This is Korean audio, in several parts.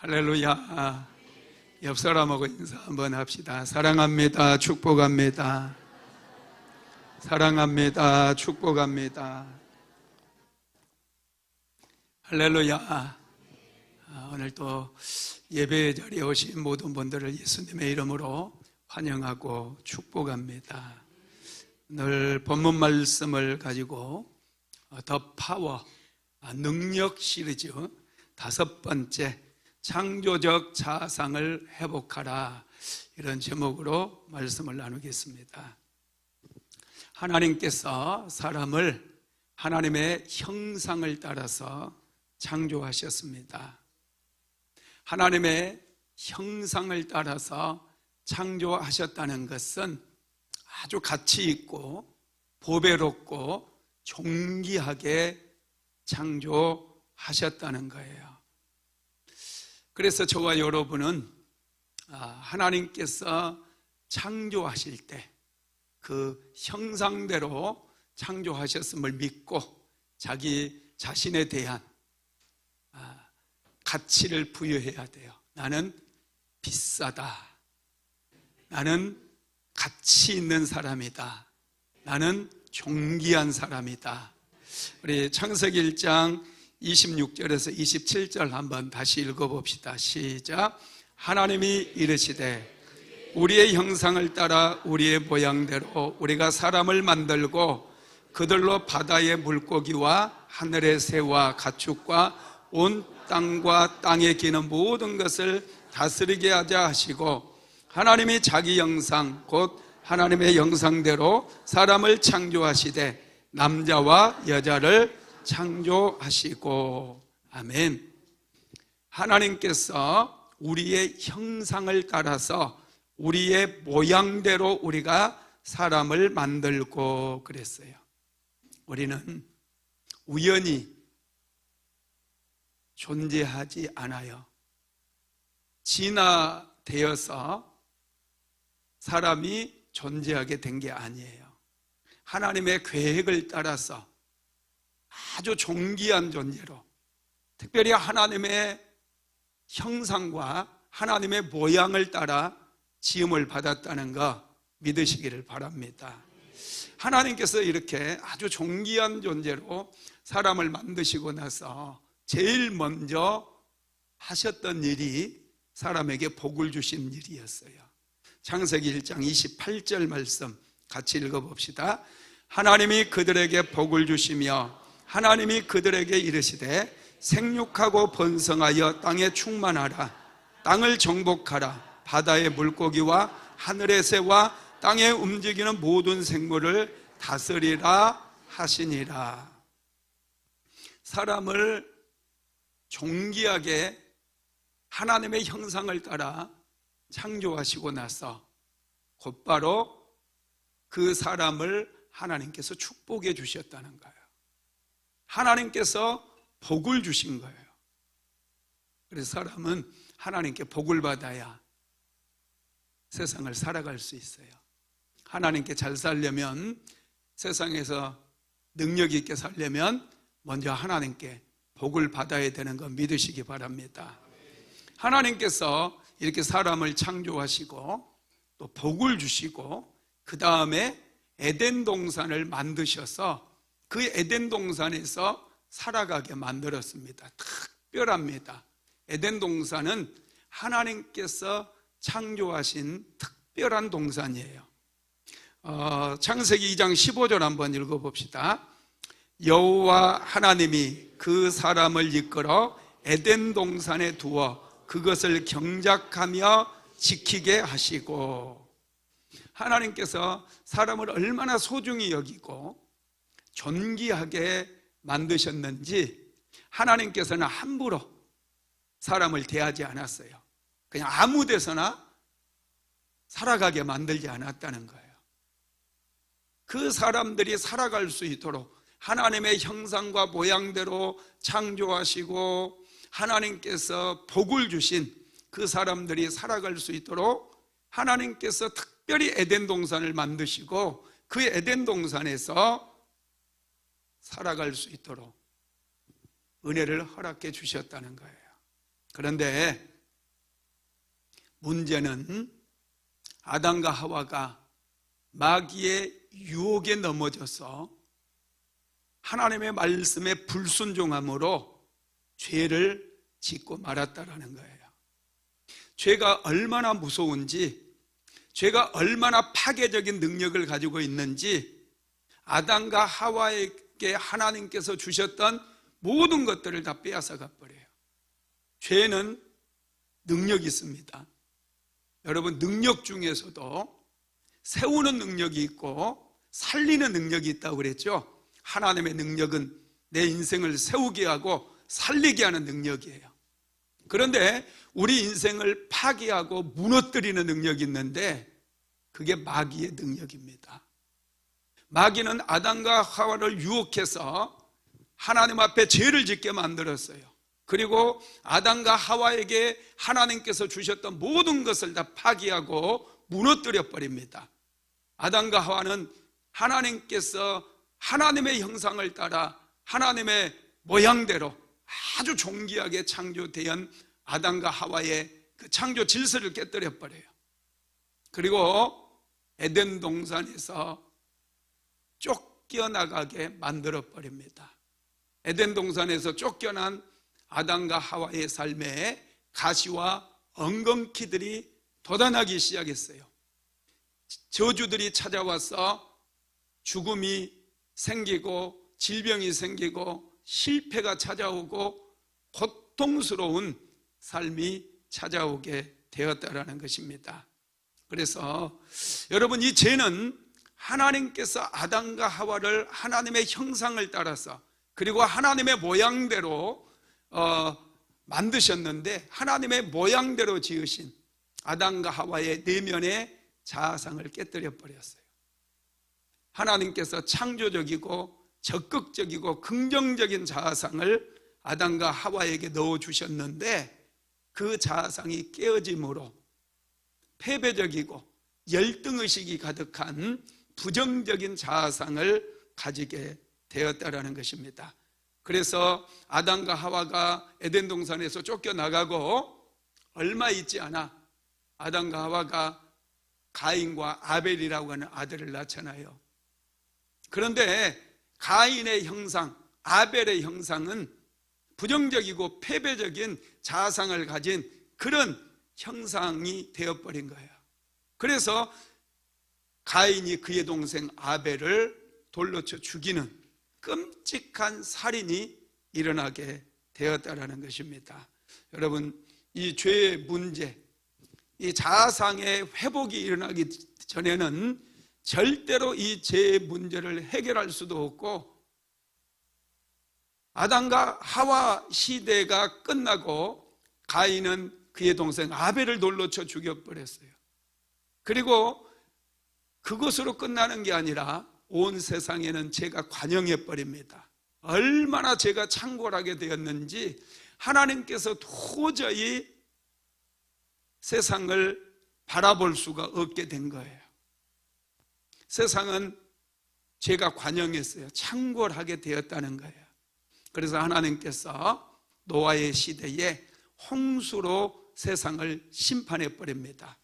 할렐루야. 옆 사람하고 인사 한번 합시다. 사랑합니다. 축복합니다. 사랑합니다. 축복합니다. 할렐루야. 오늘 또 예배 자리에 오신 모든 분들을 예수님의 이름으로 환영하고 축복합니다. 오늘 본문 말씀을 가지고 더 파워, 능력 시리즈 5번째 창조적 자상을 회복하라, 이런 제목으로 말씀을 나누겠습니다. 하나님께서 사람을 하나님의 형상을 따라서 창조하셨습니다. 하나님의 형상을 따라서 창조하셨다는 것은 아주 가치 있고 보배롭고 존귀하게 창조하셨다는 거예요. 그래서 저와 여러분은 하나님께서 창조하실 때 그 형상대로 창조하셨음을 믿고 자기 자신에 대한 가치를 부여해야 돼요. 나는 비싸다. 나는 가치 있는 사람이다. 나는 존귀한 사람이다. 우리 창세기 1장 26절에서 27절 한번 다시 읽어봅시다. 시작. 하나님이 이르시되 우리의 형상을 따라 우리의 모양대로 우리가 사람을 만들고 그들로 바다의 물고기와 하늘의 새와 가축과 온 땅과 땅에 기는 모든 것을 다스리게 하자 하시고, 하나님이 자기 형상 곧 하나님의 형상대로 사람을 창조하시되 남자와 여자를 창조하시고. 아멘. 하나님께서 우리의 형상을 따라서 우리의 모양대로 우리가 사람을 만들고 그랬어요. 우리는 우연히 존재하지 않아요. 진화되어서 사람이 존재하게 된 게 아니에요. 하나님의 계획을 따라서 아주 존귀한 존재로, 특별히 하나님의 형상과 하나님의 모양을 따라 지음을 받았다는 거 믿으시기를 바랍니다. 하나님께서 이렇게 아주 존귀한 존재로 사람을 만드시고 나서 제일 먼저 하셨던 일이 사람에게 복을 주신 일이었어요. 창세기 1장 28절 말씀 같이 읽어봅시다. 하나님이 그들에게 복을 주시며 하나님이 그들에게 이르시되 생육하고 번성하여 땅에 충만하라. 땅을 정복하라. 바다의 물고기와 하늘의 새와 땅에 움직이는 모든 생물을 다스리라 하시니라. 사람을 존귀하게 하나님의 형상을 따라 창조하시고 나서 곧바로 그 사람을 하나님께서 축복해 주셨다는 거예요. 하나님께서 복을 주신 거예요. 그래서 사람은 하나님께 복을 받아야 세상을 살아갈 수 있어요. 하나님께 잘 살려면, 세상에서 능력 있게 살려면 먼저 하나님께 복을 받아야 되는 거 믿으시기 바랍니다. 하나님께서 이렇게 사람을 창조하시고 또 복을 주시고 그 다음에 에덴 동산을 만드셔서 그 에덴 동산에서 살아가게 만들었습니다. 특별합니다. 에덴 동산은 하나님께서 창조하신 특별한 동산이에요. 창세기 2장 15절 한번 읽어봅시다. 여호와 하나님이 그 사람을 이끌어 에덴 동산에 두어 그것을 경작하며 지키게 하시고. 하나님께서 사람을 얼마나 소중히 여기고 존귀하게 만드셨는지 하나님께서는 함부로 사람을 대하지 않았어요. 그냥 아무 데서나 살아가게 만들지 않았다는 거예요. 그 사람들이 살아갈 수 있도록 하나님의 형상과 모양대로 창조하시고 하나님께서 복을 주신 그 사람들이 살아갈 수 있도록 하나님께서 특별히 에덴 동산을 만드시고 그 에덴 동산에서 살아갈 수 있도록 은혜를 허락해 주셨다는 거예요. 그런데 문제는 아담과 하와가 마귀의 유혹에 넘어져서 하나님의 말씀에 불순종함으로 죄를 짓고 말았다라는 거예요. 죄가 얼마나 무서운지, 죄가 얼마나 파괴적인 능력을 가지고 있는지 아담과 하와에게 하나님께서 주셨던 모든 것들을 다 빼앗아 가버려요. 죄는 능력이 있습니다. 여러분, 능력 중에서도 세우는 능력이 있고 살리는 능력이 있다고 그랬죠. 하나님의 능력은 내 인생을 세우게 하고 살리게 하는 능력이에요. 그런데 우리 인생을 파괴하고 무너뜨리는 능력이 있는데 그게 마귀의 능력입니다. 마귀는 아담과 하와를 유혹해서 하나님 앞에 죄를 짓게 만들었어요. 그리고 아담과 하와에게 하나님께서 주셨던 모든 것을 다 파괴하고 무너뜨려 버립니다. 아담과 하와는 하나님께서 하나님의 형상을 따라 하나님의 모양대로 아주 존귀하게 창조된 아담과 하와의 그 창조 질서를 깨뜨려 버려요. 그리고 에덴 동산에서 쫓겨나가게 만들어 버립니다. 에덴 동산에서 쫓겨난 아담과 하와의 삶에 가시와 엉겅퀴들이 돋아나기 시작했어요. 저주들이 찾아와서 죽음이 생기고 질병이 생기고 실패가 찾아오고 고통스러운 삶이 찾아오게 되었다라는 것입니다. 그래서 여러분, 이 죄는 하나님께서 아담과 하와를 하나님의 형상을 따라서 그리고 하나님의 모양대로 만드셨는데 하나님의 모양대로 지으신 아담과 하와의 내면의 자아상을 깨뜨려 버렸어요. 하나님께서 창조적이고 적극적이고 긍정적인 자아상을 아담과 하와에게 넣어주셨는데 그 자아상이 깨어짐으로 패배적이고 열등의식이 가득한 부정적인 자아상을 가지게 되었다라는 것입니다. 그래서 아담과 하와가 에덴 동산에서 쫓겨나가고 얼마 있지 않아 아담과 하와가 가인과 아벨이라고 하는 아들을 낳잖아요. 그런데 가인의 형상, 아벨의 형상은 부정적이고 패배적인 자아상을 가진 그런 형상이 되어버린 거예요. 그래서 가인이 그의 동생 아벨을 돌로 쳐 죽이는 끔찍한 살인이 일어나게 되었다라는 것입니다. 여러분, 이 죄의 문제, 이 자아상의 회복이 일어나기 전에는 절대로 이 죄의 문제를 해결할 수도 없고, 아담과 하와 시대가 끝나고 가인은 그의 동생 아벨을 돌로 쳐 죽여버렸어요. 그리고 그것으로 끝나는 게 아니라 온 세상에는 죄가 관영해 버립니다. 얼마나 죄가 창궐하게 되었는지 하나님께서 도저히 세상을 바라볼 수가 없게 된 거예요. 세상은 죄가 관영했어요. 창궐하게 되었다는 거예요. 그래서 하나님께서 노아의 시대에 홍수로 세상을 심판해 버립니다.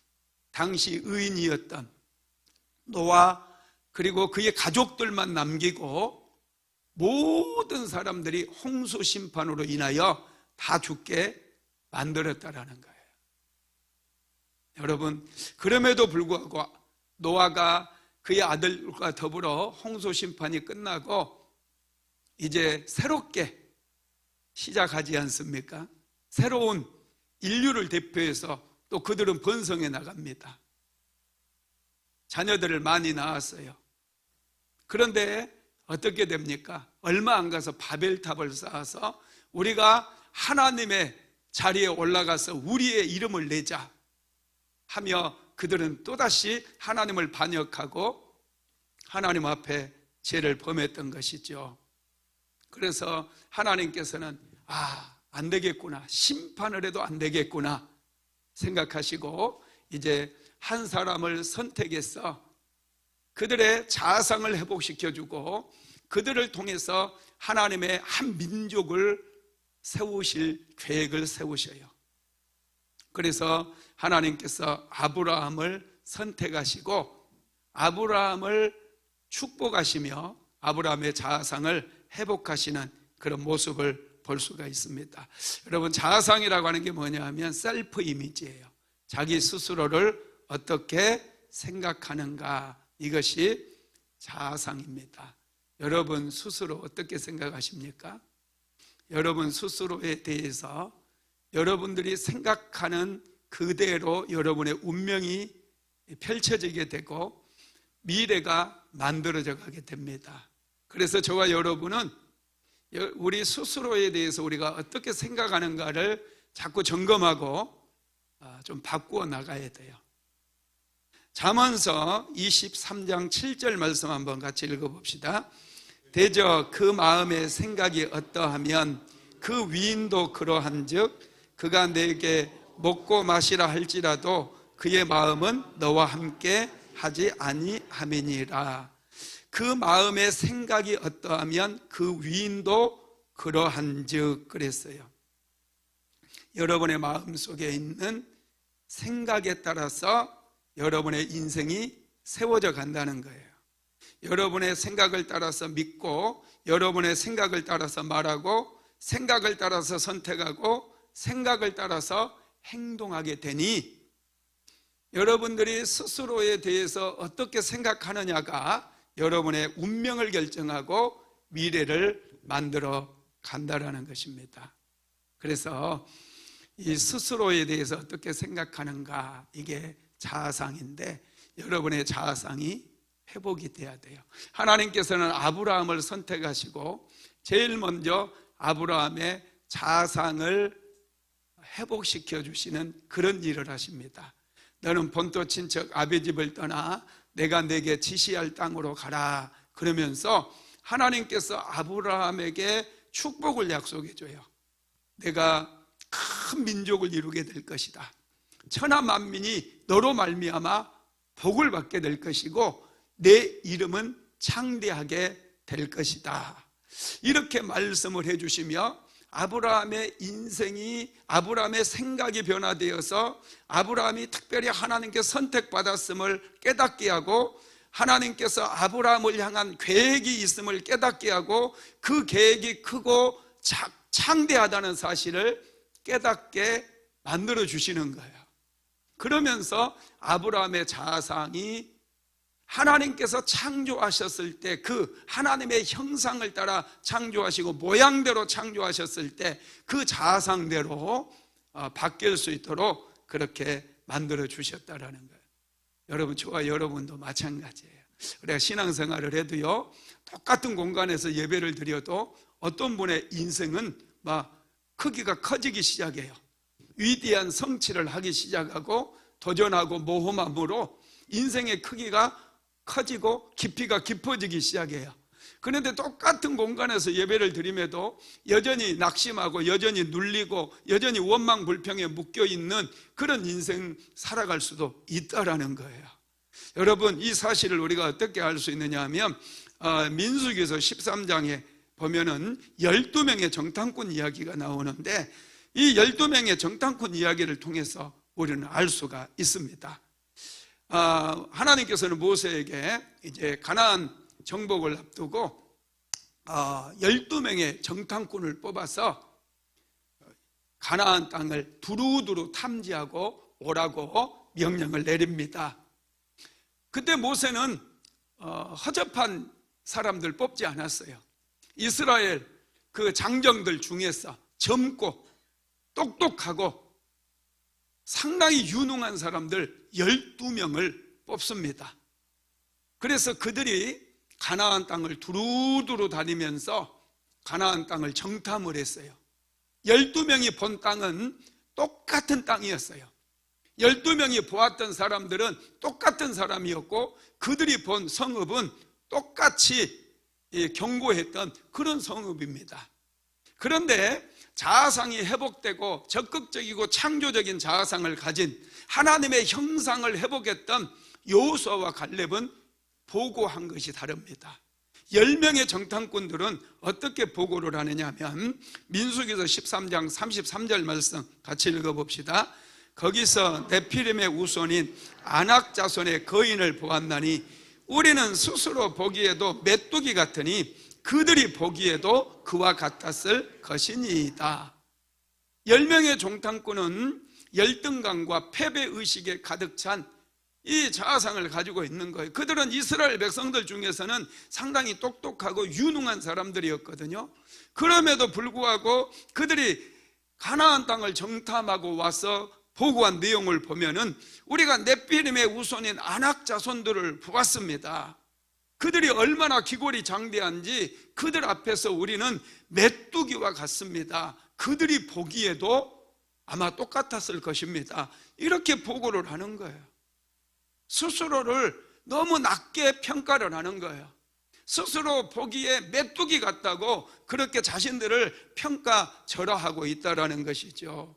당시 의인이었던 노아 그리고 그의 가족들만 남기고 모든 사람들이 홍수 심판으로 인하여 다 죽게 만들었다라는 거예요. 여러분, 그럼에도 불구하고 노아가 그의 아들과 더불어 홍수 심판이 끝나고 이제 새롭게 시작하지 않습니까? 새로운 인류를 대표해서 또 그들은 번성해 나갑니다. 자녀들을 많이 낳았어요. 그런데 어떻게 됩니까? 얼마 안 가서 바벨탑을 쌓아서 우리가 하나님의 자리에 올라가서 우리의 이름을 내자 하며 그들은 또다시 하나님을 반역하고 하나님 앞에 죄를 범했던 것이죠. 그래서 하나님께서는 안 되겠구나, 심판을 해도 안 되겠구나 생각하시고 이제 한 사람을 선택해서 그들의 자아상을 회복시켜주고 그들을 통해서 하나님의 한 민족을 세우실 계획을 세우셔요. 그래서 하나님께서 아브라함을 선택하시고 아브라함을 축복하시며 아브라함의 자아상을 회복하시는 그런 모습을 볼 수가 있습니다. 여러분, 자아상이라고 하는 게 뭐냐 하면 셀프 이미지예요. 자기 스스로를 어떻게 생각하는가, 이것이 자아상입니다. 여러분 스스로 어떻게 생각하십니까? 여러분 스스로에 대해서 여러분들이 생각하는 그대로 여러분의 운명이 펼쳐지게 되고 미래가 만들어져 가게 됩니다. 그래서 저와 여러분은 우리 스스로에 대해서 우리가 어떻게 생각하는가를 자꾸 점검하고 좀 바꾸어 나가야 돼요. 잠언서 23장 7절 말씀 한번 같이 읽어봅시다. 대저 그 마음의 생각이 어떠하면 그 위인도 그러한즉 그가 내게 먹고 마시라 할지라도 그의 마음은 너와 함께 하지 아니함이니라. 그 마음의 생각이 어떠하면 그 위인도 그러한즉 그랬어요. 여러분의 마음속에 있는 생각에 따라서 여러분의 인생이 세워져 간다는 거예요. 여러분의 생각을 따라서 믿고 여러분의 생각을 따라서 말하고 생각을 따라서 선택하고 생각을 따라서 행동하게 되니 여러분들이 스스로에 대해서 어떻게 생각하느냐가 여러분의 운명을 결정하고 미래를 만들어 간다라는 것입니다. 그래서 이 스스로에 대해서 어떻게 생각하는가, 이게 자아상인데 여러분의 자아상이 회복이 돼야 돼요. 하나님께서는 아브라함을 선택하시고 제일 먼저 아브라함의 자아상을 회복시켜 주시는 그런 일을 하십니다. 너는 본토 친척 아비 집을 떠나 내가 내게 지시할 땅으로 가라. 그러면서 하나님께서 아브라함에게 축복을 약속해 줘요. 내가 큰 민족을 이루게 될 것이다. 천하 만민이 너로 말미암아 복을 받게 될 것이고 내 이름은 창대하게 될 것이다. 이렇게 말씀을 해주시며 아브라함의 인생이, 아브라함의 생각이 변화되어서 아브라함이 특별히 하나님께 선택받았음을 깨닫게 하고 하나님께서 아브라함을 향한 계획이 있음을 깨닫게 하고 그 계획이 크고 창대하다는 사실을 깨닫게 만들어 주시는 거예요. 그러면서 아브라함의 자아상이 하나님께서 창조하셨을 때 그 하나님의 형상을 따라 창조하시고 모양대로 창조하셨을 때 그 자아상대로 바뀔 수 있도록 그렇게 만들어 주셨다라는 거예요. 여러분, 저와 여러분도 마찬가지예요. 우리가 신앙생활을 해도요, 똑같은 공간에서 예배를 드려도 어떤 분의 인생은 막 크기가 커지기 시작해요. 위대한 성취를 하기 시작하고 도전하고 모험함으로 인생의 크기가 커지고 깊이가 깊어지기 시작해요. 그런데 똑같은 공간에서 예배를 드림에도 여전히 낙심하고 여전히 눌리고 여전히 원망불평에 묶여있는 그런 인생 살아갈 수도 있다라는 거예요. 여러분, 이 사실을 우리가 어떻게 알 수 있느냐 하면 민수기서 13장에 보면은 12명의 정탐꾼 이야기가 나오는데 이 12명의 정탐꾼 이야기를 통해서 우리는 알 수가 있습니다. 하나님께서는 모세에게 이제 가나안 정복을 앞두고 12명의 정탐꾼을 뽑아서 가나안 땅을 두루두루 탐지하고 오라고 명령을 내립니다. 그때 모세는 허접한 사람들 뽑지 않았어요. 이스라엘 그 장정들 중에서 젊고 똑똑하고 상당히 유능한 사람들 12명을 뽑습니다. 그래서 그들이 가나안 땅을 두루두루 다니면서 가나안 땅을 정탐을 했어요. 12명이 본 땅은 똑같은 땅이었어요. 12명이 보았던 사람들은 똑같은 사람이었고 그들이 본 성읍은 똑같이 경고했던 그런 성읍입니다. 그런데 자아상이 회복되고 적극적이고 창조적인 자아상을 가진 하나님의 형상을 회복했던 여호수아와 갈렙은 보고한 것이 다릅니다. 10명의 정탐꾼들은 어떻게 보고를 하느냐 하면 민수기서 13장 33절 말씀 같이 읽어봅시다. 거기서 네피림의 우손인 아낙 자손의 거인을 보았나니 우리는 스스로 보기에도 메뚜기 같으니 그들이 보기에도 그와 같았을 것이니이다. 10명의 종탄꾼은 열등감과 패배의식에 가득 찬 이 자아상을 가지고 있는 거예요. 그들은 이스라엘 백성들 중에서는 상당히 똑똑하고 유능한 사람들이었거든요. 그럼에도 불구하고 그들이 가나안 땅을 정탐하고 와서 보고한 내용을 보면은 우리가 네피림의 우손인 아낙 자손들을 보았습니다. 그들이 얼마나 기골이 장대한지 그들 앞에서 우리는 메뚜기와 같습니다. 그들이 보기에도 아마 똑같았을 것입니다. 이렇게 보고를 하는 거예요. 스스로를 너무 낮게 평가를 하는 거예요. 스스로 보기에 메뚜기 같다고 그렇게 자신들을 평가절하하고 있다는 것이죠.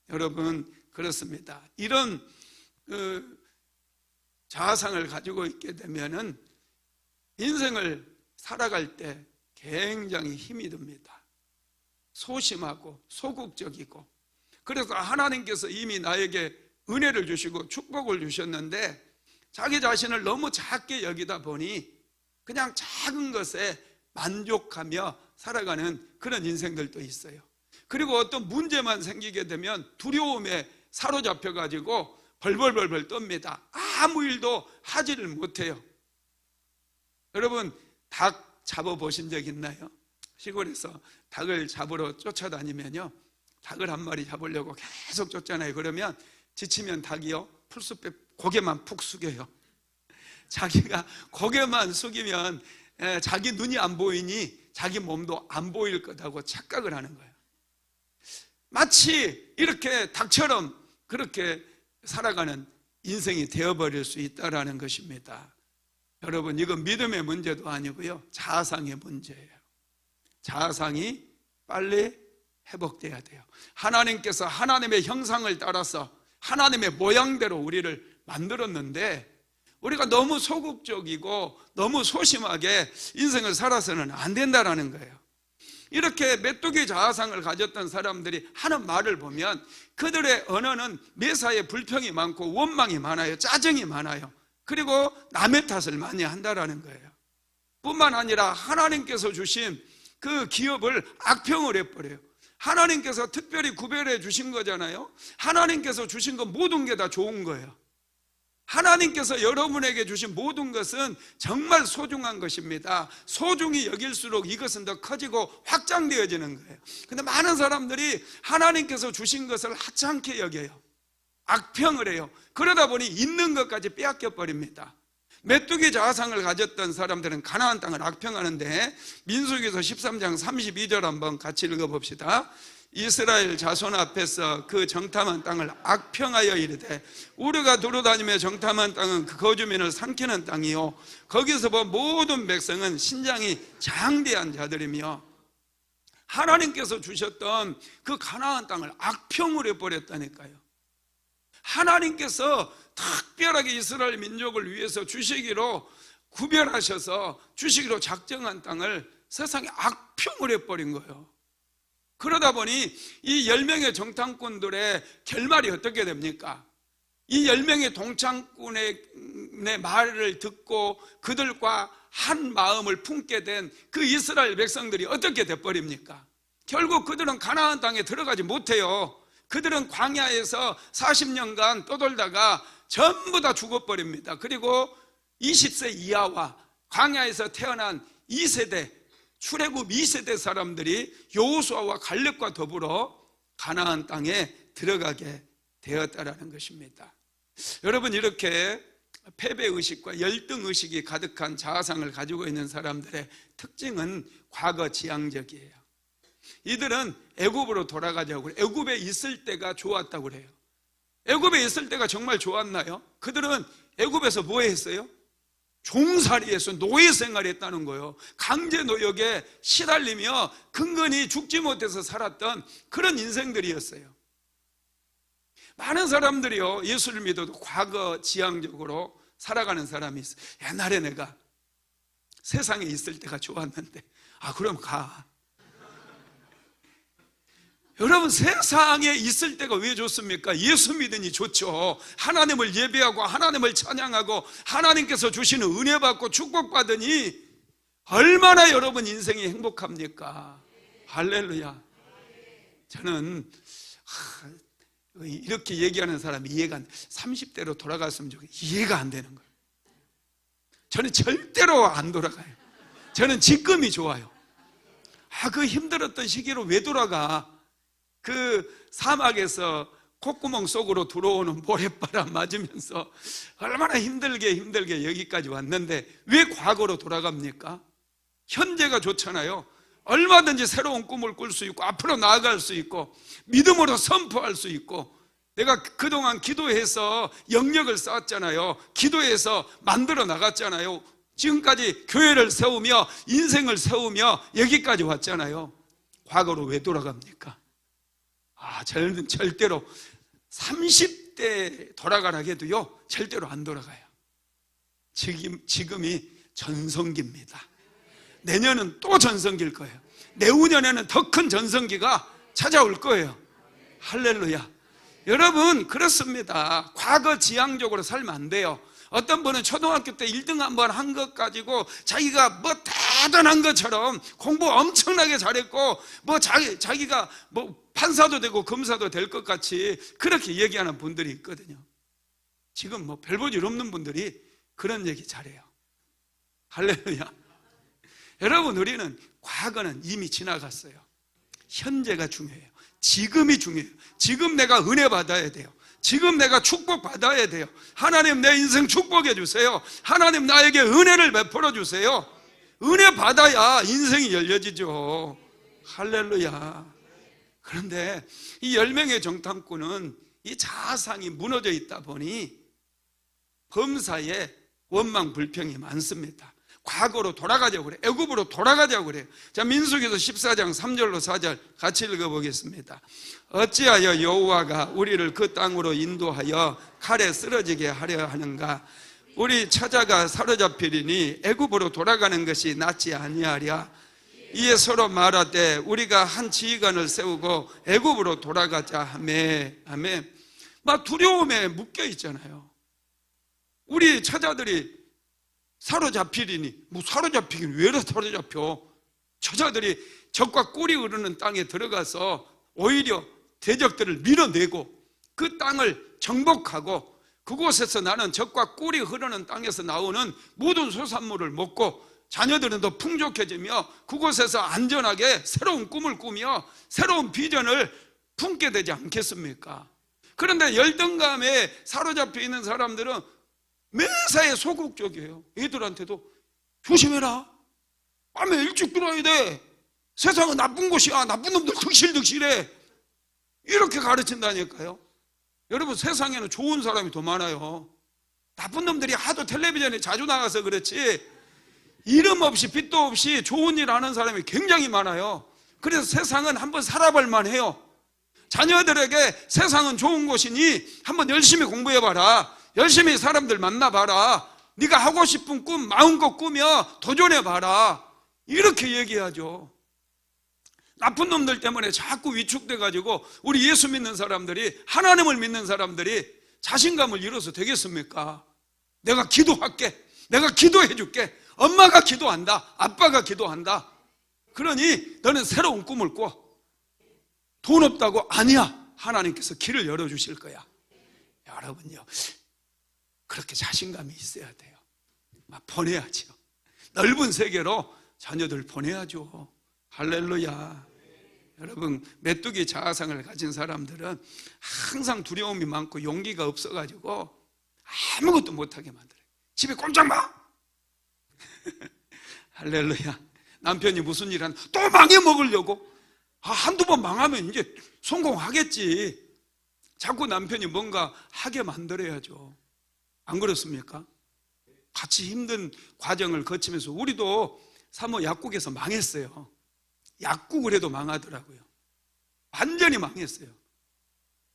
여러분, 그렇습니다. 이런 자아상을 가지고 있게 되면은 인생을 살아갈 때 굉장히 힘이 듭니다. 소심하고 소극적이고, 그래서 하나님께서 이미 나에게 은혜를 주시고 축복을 주셨는데 자기 자신을 너무 작게 여기다 보니 그냥 작은 것에 만족하며 살아가는 그런 인생들도 있어요. 그리고 어떤 문제만 생기게 되면 두려움에 사로잡혀가지고 벌벌벌벌 떱니다. 아무 일도 하지를 못해요. 여러분, 닭 잡아보신 적 있나요? 시골에서 닭을 잡으러 쫓아다니면요, 닭을 한 마리 잡으려고 계속 쫓잖아요. 그러면 지치면 닭이요, 풀숲에 고개만 푹 숙여요. 자기가 고개만 숙이면 자기 눈이 안 보이니 자기 몸도 안 보일 거라고 착각을 하는 거예요. 마치 이렇게 닭처럼 그렇게 살아가는 인생이 되어버릴 수 있다는 것입니다. 여러분, 이건 믿음의 문제도 아니고요, 자아상의 문제예요. 자아상이 빨리 회복돼야 돼요. 하나님께서 하나님의 형상을 따라서 하나님의 모양대로 우리를 만들었는데 우리가 너무 소극적이고 너무 소심하게 인생을 살아서는 안 된다는 거예요. 이렇게 메뚜기 자아상을 가졌던 사람들이 하는 말을 보면 그들의 언어는 매사에 불평이 많고 원망이 많아요. 짜증이 많아요. 그리고 남의 탓을 많이 한다는 거예요. 뿐만 아니라 하나님께서 주신 그 기업을 악평을 해버려요. 하나님께서 특별히 구별해 주신 거잖아요. 하나님께서 주신 건 모든 게 다 좋은 거예요. 하나님께서 여러분에게 주신 모든 것은 정말 소중한 것입니다. 소중히 여길수록 이것은 더 커지고 확장되어지는 거예요. 근데 많은 사람들이 하나님께서 주신 것을 하찮게 여겨요. 악평을 해요. 그러다 보니 있는 것까지 빼앗겨 버립니다. 메뚜기 자아상을 가졌던 사람들은 가나안 땅을 악평하는데 민수기서 13장 32절 한번 같이 읽어봅시다. 이스라엘 자손 앞에서 그 정탐한 땅을 악평하여 이르되 우리가 두루다니며 정탐한 땅은 그 거주민을 삼키는 땅이요 거기서 본 모든 백성은 신장이 장대한 자들이며, 하나님께서 주셨던 그 가나안 땅을 악평을 해버렸다니까요. 하나님께서 특별하게 이스라엘 민족을 위해서 주시기로 구별하셔서 주시기로 작정한 땅을 세상에 악평을 해버린 거예요. 그러다 보니 이 10명의 정탐꾼들의 결말이 어떻게 됩니까? 이 10명의 동창꾼의 말을 듣고 그들과 한 마음을 품게 된 그 이스라엘 백성들이 어떻게 돼버립니까? 결국 그들은 가나안 땅에 들어가지 못해요. 그들은 광야에서 40년간 떠돌다가 전부 다 죽어버립니다. 그리고 20세 이하와 광야에서 태어난 2세대 출애굽 2세대 사람들이 여호수아와 갈렙과 더불어 가나안 땅에 들어가게 되었다라는 것입니다. 여러분, 이렇게 패배의식과 열등의식이 가득한 자아상을 가지고 있는 사람들의 특징은 과거 지향적이에요. 이들은 애굽으로 돌아가자고 그래요. 애굽에 있을 때가 좋았다고 그래요. 애굽에 있을 때가 정말 좋았나요? 그들은 애굽에서 뭐 했어요? 종살이에서 노예 생활했다는 거예요. 강제 노역에 시달리며 근근히 죽지 못해서 살았던 그런 인생들이었어요. 많은 사람들이요, 예수를 믿어도 과거 지향적으로 살아가는 사람이 있어요. 옛날에 내가 세상에 있을 때가 좋았는데, 그럼 가. 여러분, 세상에 있을 때가 왜 좋습니까? 예수 믿으니 좋죠. 하나님을 예배하고 하나님을 찬양하고 하나님께서 주시는 은혜 받고 축복받으니 얼마나 여러분 인생이 행복합니까? 할렐루야. 저는 이렇게 얘기하는 사람이 이해가 안 돼. 30대로 돌아갔으면 좋겠어요. 이해가 안 되는 거예요. 저는 절대로 안 돌아가요. 저는 지금이 좋아요. 그 힘들었던 시기로 왜 돌아가? 그 사막에서 콧구멍 속으로 들어오는 모래바람 맞으면서 얼마나 힘들게 여기까지 왔는데 왜 과거로 돌아갑니까? 현재가 좋잖아요. 얼마든지 새로운 꿈을 꿀 수 있고 앞으로 나아갈 수 있고 믿음으로 선포할 수 있고, 내가 그동안 기도해서 영역을 쌓았잖아요. 기도해서 만들어 나갔잖아요. 지금까지 교회를 세우며 인생을 세우며 여기까지 왔잖아요. 과거로 왜 돌아갑니까? 저는 절대로 30대 돌아가라 해도요, 절대로 안 돌아가요. 지금이 전성기입니다. 내년은 또 전성기일 거예요. 내후년에는 더 큰 전성기가 찾아올 거예요. 할렐루야. 여러분, 그렇습니다. 과거 지향적으로 살면 안 돼요. 어떤 분은 초등학교 때 1등 한번 한 것 가지고 자기가 뭐 대단한 것처럼 공부 엄청나게 잘했고 뭐 자기가 뭐 판사도 되고 검사도 될 것 같이 그렇게 얘기하는 분들이 있거든요. 지금 뭐 별 볼 일 없는 분들이 그런 얘기 잘해요. 할렐루야. 여러분, 우리는 과거는 이미 지나갔어요. 현재가 중요해요. 지금이 중요해요. 지금 내가 은혜 받아야 돼요. 지금 내가 축복 받아야 돼요. 하나님, 내 인생 축복해 주세요. 하나님, 나에게 은혜를 베풀어 주세요. 은혜 받아야 인생이 열려지죠. 할렐루야. 그런데 이 10명의 정탐꾼은 이 자아상이 무너져 있다 보니 범사에 원망 불평이 많습니다. 과거로 돌아가자고 그래. 애굽으로 돌아가자고 그래요. 자, 민수기서 14장 3절로 4절 같이 읽어보겠습니다. 어찌하여 여호와가 우리를 그 땅으로 인도하여 칼에 쓰러지게 하려 하는가? 우리 처자가 사로잡히리니 애굽으로 돌아가는 것이 낫지 아니하랴. 이에 서로 말하되 우리가 한 지휘관을 세우고 애굽으로 돌아가자 하매. 막 두려움에 묶여 있잖아요. 우리 처자들이 사로잡히리니, 뭐 사로잡히긴 왜 사로잡혀? 처자들이 적과 꿀이 흐르는 땅에 들어가서 오히려 대적들을 밀어내고 그 땅을 정복하고 그곳에서 나는 적과 꿀이 흐르는 땅에서 나오는 모든 소산물을 먹고 자녀들은 더 풍족해지며 그곳에서 안전하게 새로운 꿈을 꾸며 새로운 비전을 품게 되지 않겠습니까? 그런데 열등감에 사로잡혀 있는 사람들은 매사에 소극적이에요. 애들한테도 조심해라, 밤에 일찍 들어야 돼, 세상은 나쁜 곳이야, 나쁜 놈들 득실득실해, 이렇게 가르친다니까요. 여러분, 세상에는 좋은 사람이 더 많아요. 나쁜 놈들이 하도 텔레비전에 자주 나가서 그렇지 이름 없이 빚도 없이 좋은 일 하는 사람이 굉장히 많아요. 그래서 세상은 한번 살아볼 만해요. 자녀들에게 세상은 좋은 곳이니 한번 열심히 공부해봐라, 열심히 사람들 만나봐라, 네가 하고 싶은 꿈 마음껏 꾸며 도전해봐라, 이렇게 얘기하죠. 나쁜 놈들 때문에 자꾸 위축돼가지고 우리 예수 믿는 사람들이, 하나님을 믿는 사람들이 자신감을 잃어서 되겠습니까? 내가 기도할게, 내가 기도해줄게, 엄마가 기도한다, 아빠가 기도한다, 그러니 너는 새로운 꿈을 꿔. 돈 없다고? 아니야, 하나님께서 길을 열어주실 거야. 여러분요, 그렇게 자신감이 있어야 돼요. 막 보내야죠. 넓은 세계로 자녀들 보내야죠. 할렐루야. 여러분, 메뚜기 자아상을 가진 사람들은 항상 두려움이 많고 용기가 없어가지고 아무것도 못하게 만들어요. 집에 꼼짝 마. 할렐루야. 남편이 무슨 일 하나 또 망해먹으려고, 한두 번 망하면 이제 성공하겠지. 자꾸 남편이 뭔가 하게 만들어야죠. 안 그렇습니까? 같이 힘든 과정을 거치면서 우리도 사모 약국에서 망했어요. 약국을 해도 망하더라고요. 완전히 망했어요.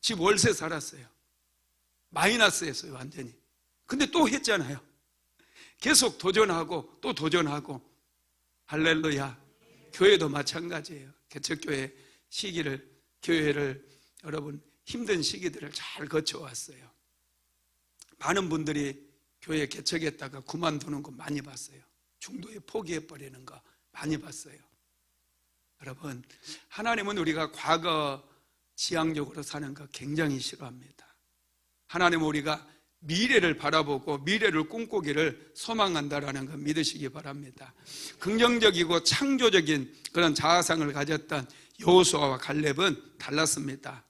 집 월세 살았어요. 마이너스였어요, 완전히. 근데 또 했잖아요. 계속 도전하고 또 도전하고. 할렐루야. 교회도 마찬가지예요. 개척교회 시기를 교회를 여러분 힘든 시기들을 잘 거쳐왔어요. 많은 분들이 교회 개척했다가 그만두는 거 많이 봤어요. 중도에 포기해버리는 거 많이 봤어요. 여러분, 하나님은 우리가 과거 지향적으로 사는 거 굉장히 싫어합니다. 하나님은 우리가 미래를 바라보고 미래를 꿈꾸기를 소망한다라는 거 믿으시기 바랍니다. 긍정적이고 창조적인 그런 자아상을 가졌던 여호수아와 갈렙은 달랐습니다.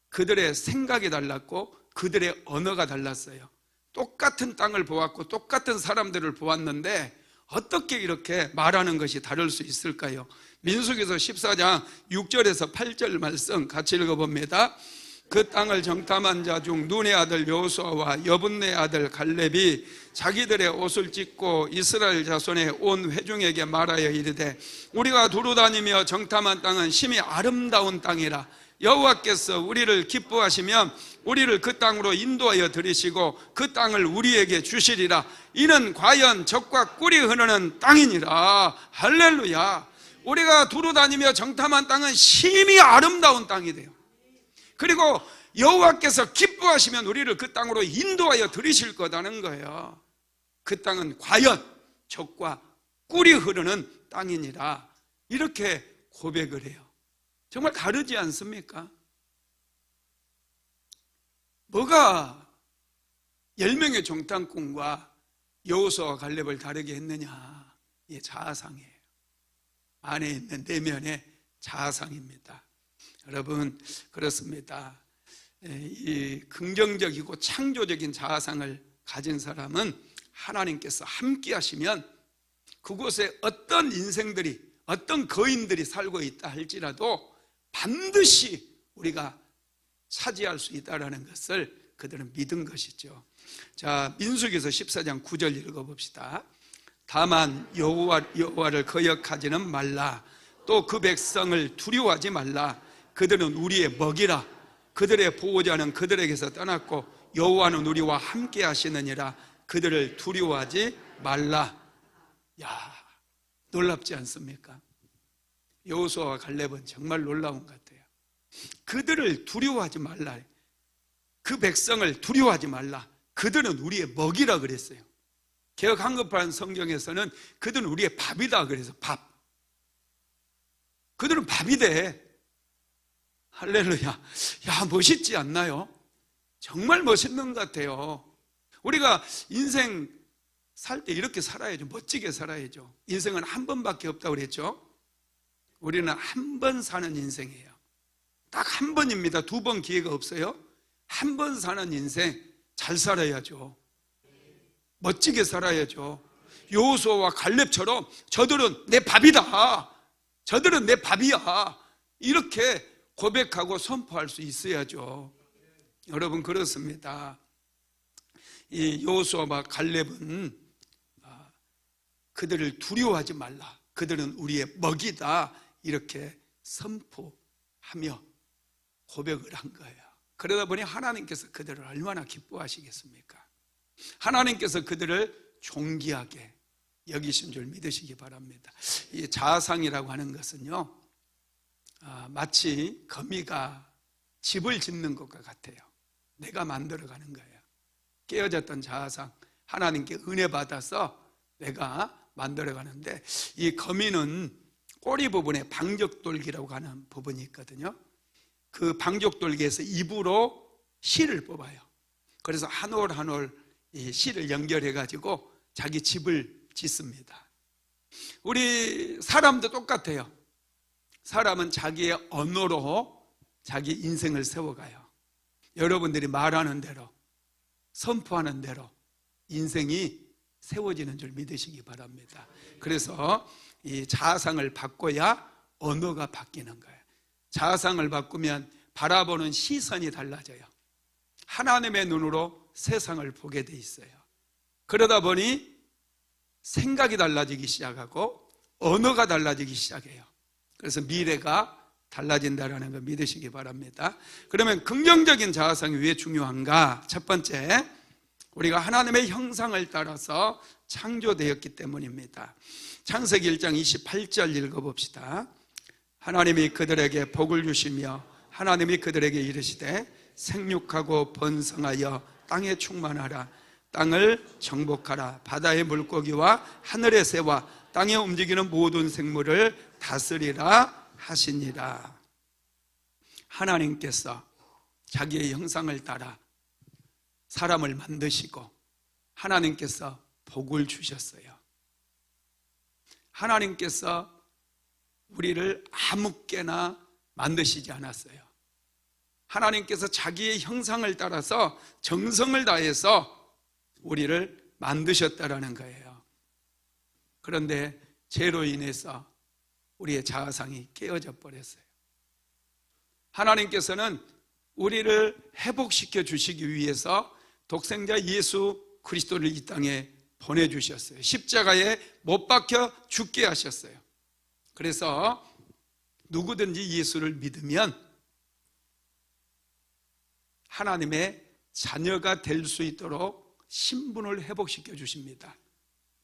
그들의 생각이 달랐고 그들의 언어가 달랐어요. 똑같은 땅을 보았고 똑같은 사람들을 보았는데 어떻게 이렇게 말하는 것이 다를 수 있을까요? 민수기서 14장 6절에서 8절 말씀 같이 읽어봅니다. 그 땅을 정탐한 자 중 눈의 아들 여호수아와 여분네 아들 갈렙이 자기들의 옷을 찢고 이스라엘 자손의 온 회중에게 말하여 이르되 우리가 두루 다니며 정탐한 땅은 심히 아름다운 땅이라. 여호와께서 우리를 기뻐하시면 우리를 그 땅으로 인도하여 들이시고 그 땅을 우리에게 주시리라. 이는 과연 젖과 꿀이 흐르는 땅이니라. 할렐루야. 우리가 두루 다니며 정탐한 땅은 심히 아름다운 땅이 돼요. 그리고 여호와께서 기뻐하시면 우리를 그 땅으로 인도하여 들이실 거다는 거예요. 그 땅은 과연 젖과 꿀이 흐르는 땅이니라. 이렇게 고백을 해요. 정말 다르지 않습니까? 뭐가 10명의 정탐꾼과 여호수아와 갈렙을 다르게 했느냐? 이게 자아상이에요. 안에 있는 내면의 자아상입니다. 여러분, 그렇습니다. 이 긍정적이고 창조적인 자아상을 가진 사람은 하나님께서 함께 하시면 그곳에 어떤 인생들이, 어떤 거인들이 살고 있다 할지라도 반드시 우리가 차지할 수 있다는 것을 그들은 믿은 것이죠. 자, 민수기서 14장 9절 읽어봅시다. 다만 여호와를 거역하지는 말라. 또 그 백성을 두려워하지 말라. 그들은 우리의 먹이라. 그들의 보호자는 그들에게서 떠났고 여호와는 우리와 함께 하시느니라. 그들을 두려워하지 말라. 야, 놀랍지 않습니까? 여호수아와 갈렙은 정말 놀라운 것 같아요. 그들을 두려워하지 말라. 그 백성을 두려워하지 말라. 그들은 우리의 먹이라 그랬어요. 개역 한글판 성경에서는 그들은 우리의 밥이다 그래서 밥. 그들은 밥이 돼. 할렐루야. 야, 멋있지 않나요? 정말 멋있는 것 같아요. 우리가 인생 살 때 이렇게 살아야죠. 멋지게 살아야죠. 인생은 한 번밖에 없다고 그랬죠. 우리는 한 번 사는 인생이에요. 딱 한 번입니다. 2번 기회가 없어요. 한 번 사는 인생 잘 살아야죠. 멋지게 살아야죠. 여호수아와 갈렙처럼 저들은 내 밥이다. 저들은 내 밥이야. 이렇게 고백하고 선포할 수 있어야죠. 여러분, 그렇습니다. 이 여호수아와 갈렙은 그들을 두려워하지 말라. 그들은 우리의 먹이다. 이렇게 선포하며 고백을 한 거예요. 그러다 보니 하나님께서 그들을 얼마나 기뻐하시겠습니까? 하나님께서 그들을 존귀하게 여기신 줄 믿으시기 바랍니다. 이 자아상이라고 하는 것은요, 마치 거미가 집을 짓는 것과 같아요. 내가 만들어가는 거예요. 깨어졌던 자아상, 하나님께 은혜 받아서 내가 만들어가는데, 이 거미는 꼬리 부분에 방적돌기라고 하는 부분이 있거든요. 그 방적돌기에서 입으로 실을 뽑아요. 그래서 한 올 한 올 이 실을 연결해 가지고 자기 집을 짓습니다. 우리 사람도 똑같아요. 사람은 자기의 언어로 자기 인생을 세워가요. 여러분들이 말하는 대로, 선포하는 대로 인생이 세워지는 줄 믿으시기 바랍니다. 그래서 이 자아상을 바꿔야 언어가 바뀌는 거예요. 자아상을 바꾸면 바라보는 시선이 달라져요. 하나님의 눈으로 세상을 보게 돼 있어요. 그러다 보니 생각이 달라지기 시작하고 언어가 달라지기 시작해요. 그래서 미래가 달라진다는 걸 믿으시기 바랍니다. 그러면 긍정적인 자아상이 왜 중요한가? 첫 번째, 우리가 하나님의 형상을 따라서 창조되었기 때문입니다. 창세기 1장 28절 읽어봅시다. 하나님이 그들에게 복을 주시며 하나님이 그들에게 이르시되 생육하고 번성하여 땅에 충만하라. 땅을 정복하라. 바다의 물고기와 하늘의 새와 땅에 움직이는 모든 생물을 다스리라 하시니라. 하나님께서 자기의 형상을 따라 사람을 만드시고 하나님께서 복을 주셨어요. 하나님께서 우리를 아무개나 만드시지 않았어요. 하나님께서 자기의 형상을 따라서 정성을 다해서 우리를 만드셨다라는 거예요. 그런데 죄로 인해서 우리의 자아상이 깨어져 버렸어요. 하나님께서는 우리를 회복시켜 주시기 위해서 독생자 예수 그리스도를 이 땅에 보내주셨어요. 십자가에 못 박혀 죽게 하셨어요. 그래서 누구든지 예수를 믿으면 하나님의 자녀가 될 수 있도록 신분을 회복시켜 주십니다.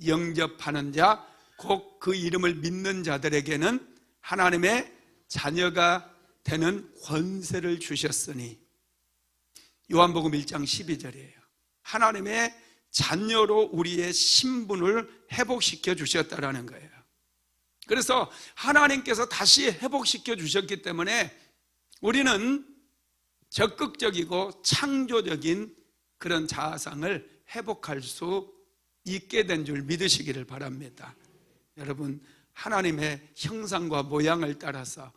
영접하는 자, 곧 그 이름을 믿는 자들에게는 하나님의 자녀가 되는 권세를 주셨으니, 요한복음 1장 12절이에요. 하나님의 자녀로 우리의 신분을 회복시켜 주셨다라는 거예요. 그래서 하나님께서 다시 회복시켜 주셨기 때문에 우리는 적극적이고 창조적인 그런 자아상을 회복할 수 있게 된 줄 믿으시기를 바랍니다. 여러분, 하나님의 형상과 모양을 따라서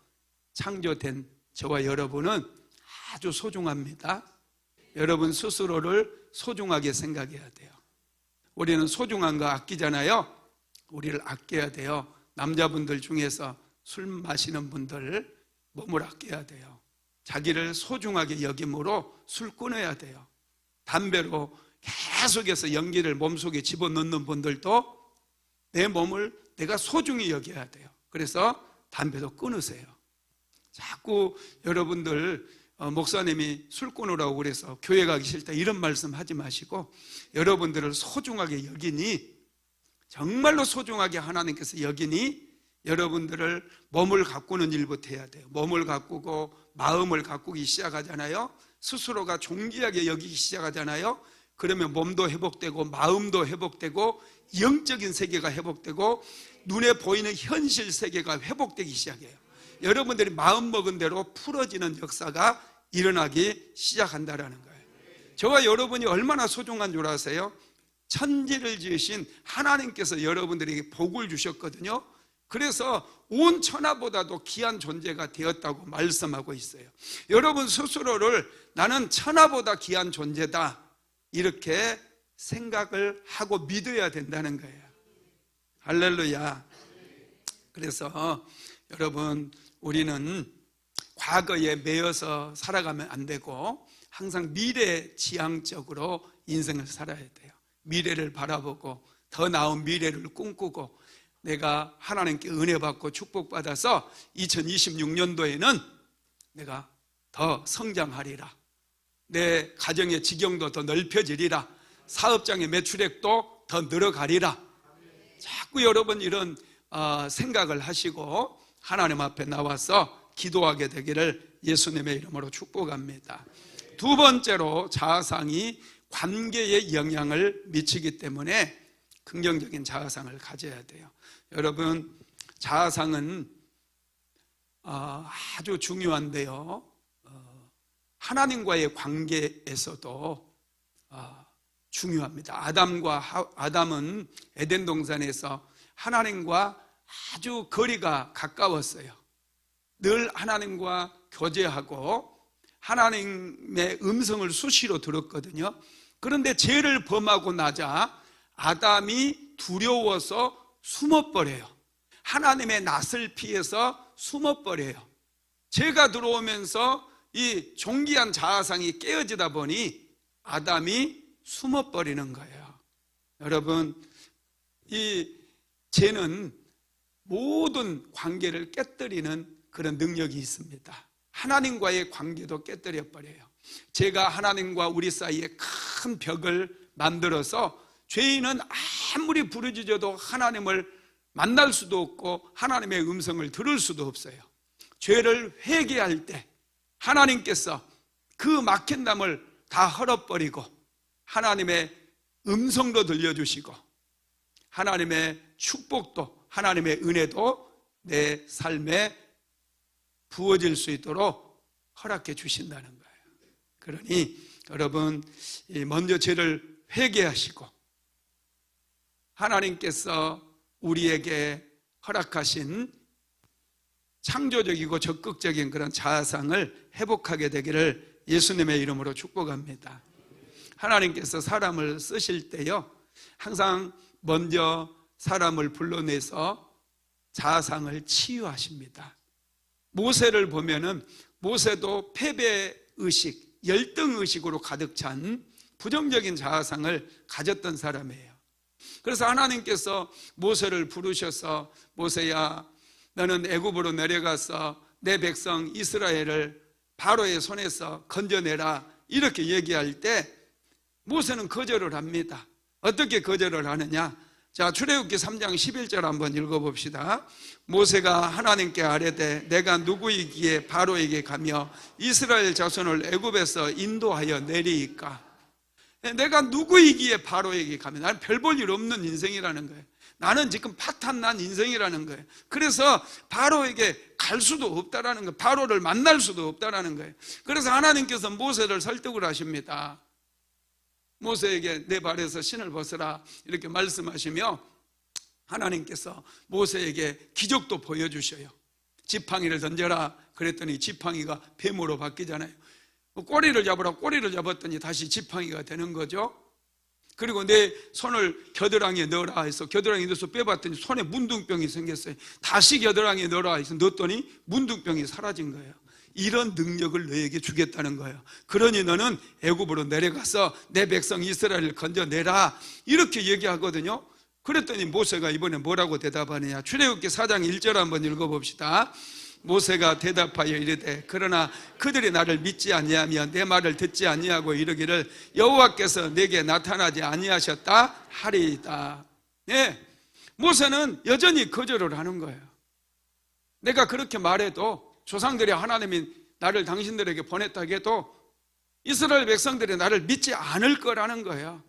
창조된 저와 여러분은 아주 소중합니다. 여러분 스스로를 소중하게 생각해야 돼요. 우리는 소중한 거 아끼잖아요. 우리를 아껴야 돼요. 남자분들 중에서 술 마시는 분들 몸을 아껴야 돼요. 자기를 소중하게 여김으로 술 끊어야 돼요. 담배로 계속해서 연기를 몸속에 집어넣는 분들도 내 몸을 내가 소중히 여겨야 돼요. 그래서 담배도 끊으세요. 자꾸 여러분들 목사님이 술 끊으라고 그래서 교회 가기 싫다 이런 말씀 하지 마시고, 여러분들을 소중하게 여기니, 정말로 소중하게 하나님께서 여기니 여러분들을 몸을 가꾸는 일부터 해야 돼요. 몸을 가꾸고 마음을 가꾸기 시작하잖아요. 스스로가 존귀하게 여기기 시작하잖아요. 그러면 몸도 회복되고 마음도 회복되고 영적인 세계가 회복되고 눈에 보이는 현실 세계가 회복되기 시작해요. 여러분들이 마음먹은 대로 풀어지는 역사가 일어나기 시작한다는 거예요. 저와 여러분이 얼마나 소중한 줄 아세요? 천지를 지으신 하나님께서 여러분들에게 복을 주셨거든요. 그래서 온 천하보다도 귀한 존재가 되었다고 말씀하고 있어요. 여러분 스스로를 나는 천하보다 귀한 존재다 이렇게 생각을 하고 믿어야 된다는 거예요. 할렐루야. 그래서 여러분, 우리는 과거에 매여서 살아가면 안 되고 항상 미래지향적으로 인생을 살아야 돼요. 미래를 바라보고 더 나은 미래를 꿈꾸고, 내가 하나님께 은혜 받고 축복받아서 2026년도에는 내가 더 성장하리라, 내 가정의 지경도 더 넓혀지리라, 사업장의 매출액도 더 늘어가리라. 자꾸 여러분 이런 생각을 하시고 하나님 앞에 나와서 기도하게 되기를 예수님의 이름으로 축복합니다. 두 번째로, 자아상이 관계에 영향을 미치기 때문에 긍정적인 자아상을 가져야 돼요. 여러분, 자아상은 아주 중요한데요, 하나님과의 관계에서도 중요합니다. 아담은 에덴 동산에서 하나님과 아주 거리가 가까웠어요. 늘 하나님과 교제하고 하나님의 음성을 수시로 들었거든요. 그런데 죄를 범하고 나자 아담이 두려워서 숨어버려요. 하나님의 낯을 피해서 숨어버려요. 죄가 들어오면서 이 존귀한 자아상이 깨어지다 보니 아담이 숨어버리는 거예요. 여러분, 이 죄는 모든 관계를 깨뜨리는 그런 능력이 있습니다. 하나님과의 관계도 깨뜨려 버려요. 죄가 하나님과 우리 사이에 큰 벽을 만들어서 죄인은 아무리 부르짖어도 하나님을 만날 수도 없고 하나님의 음성을 들을 수도 없어요. 죄를 회개할 때 하나님께서 그 막힌 담을 다 헐어버리고 하나님의 음성도 들려주시고 하나님의 축복도 하나님의 은혜도 내 삶에 부어질 수 있도록 허락해 주신다는 거예요. 그러니 여러분 먼저 죄를 회개하시고 하나님께서 우리에게 허락하신 창조적이고 적극적인 그런 자아상을 회복하게 되기를 예수님의 이름으로 축복합니다. 하나님께서 사람을 쓰실 때요 항상 먼저 사람을 불러내서 자아상을 치유하십니다. 모세를 보면은 모세도 패배의식, 열등의식으로 가득 찬 부정적인 자아상을 가졌던 사람이에요. 그래서 하나님께서 모세를 부르셔서 모세야 너는 애굽으로 내려가서 내 백성 이스라엘을 바로의 손에서 건져내라 이렇게 얘기할 때 모세는 거절을 합니다. 어떻게 거절을 하느냐? 자, 출애굽기 3장 11절 한번 읽어봅시다. 모세가 하나님께 아뢰되 내가 누구이기에 바로에게 가며 이스라엘 자손을 애굽에서 인도하여 내리이까? 내가 누구이기에 바로에게 가면 나는 별 볼 일 없는 인생이라는 거예요. 나는 지금 파탄난 인생이라는 거예요. 그래서 바로에게 갈 수도 없다라는 거예요. 바로를 만날 수도 없다라는 거예요. 그래서 하나님께서 모세를 설득을 하십니다. 모세에게 내 발에서 신을 벗으라 이렇게 말씀하시며 하나님께서 모세에게 기적도 보여주셔요. 지팡이를 던져라 그랬더니 지팡이가 뱀으로 바뀌잖아요. 꼬리를 잡으라 꼬리를 잡았더니 다시 지팡이가 되는 거죠. 그리고 내 손을 겨드랑이에 넣어라 해서 겨드랑이에 넣어서 빼봤더니 손에 문둥병이 생겼어요. 다시 겨드랑이에 넣어라 해서 넣었더니 문둥병이 사라진 거예요. 이런 능력을 너에게 주겠다는 거예요. 그러니 너는 애굽으로 내려가서 내 백성 이스라엘을 건져내라 이렇게 얘기하거든요. 그랬더니 모세가 이번에 뭐라고 대답하느냐? 출애굽기 4장 1절 한번 읽어봅시다. 모세가 대답하여 이르되 그러나 그들이 나를 믿지 아니하며 내 말을 듣지 아니하고 이르기를 여호와께서 내게 나타나지 아니하셨다 하리이다. 예, 모세는 여전히 거절을 하는 거예요. 내가 그렇게 말해도 조상들이 하나님이 나를 당신들에게 보냈다 해도 이스라엘 백성들이 나를 믿지 않을 거라는 거예요.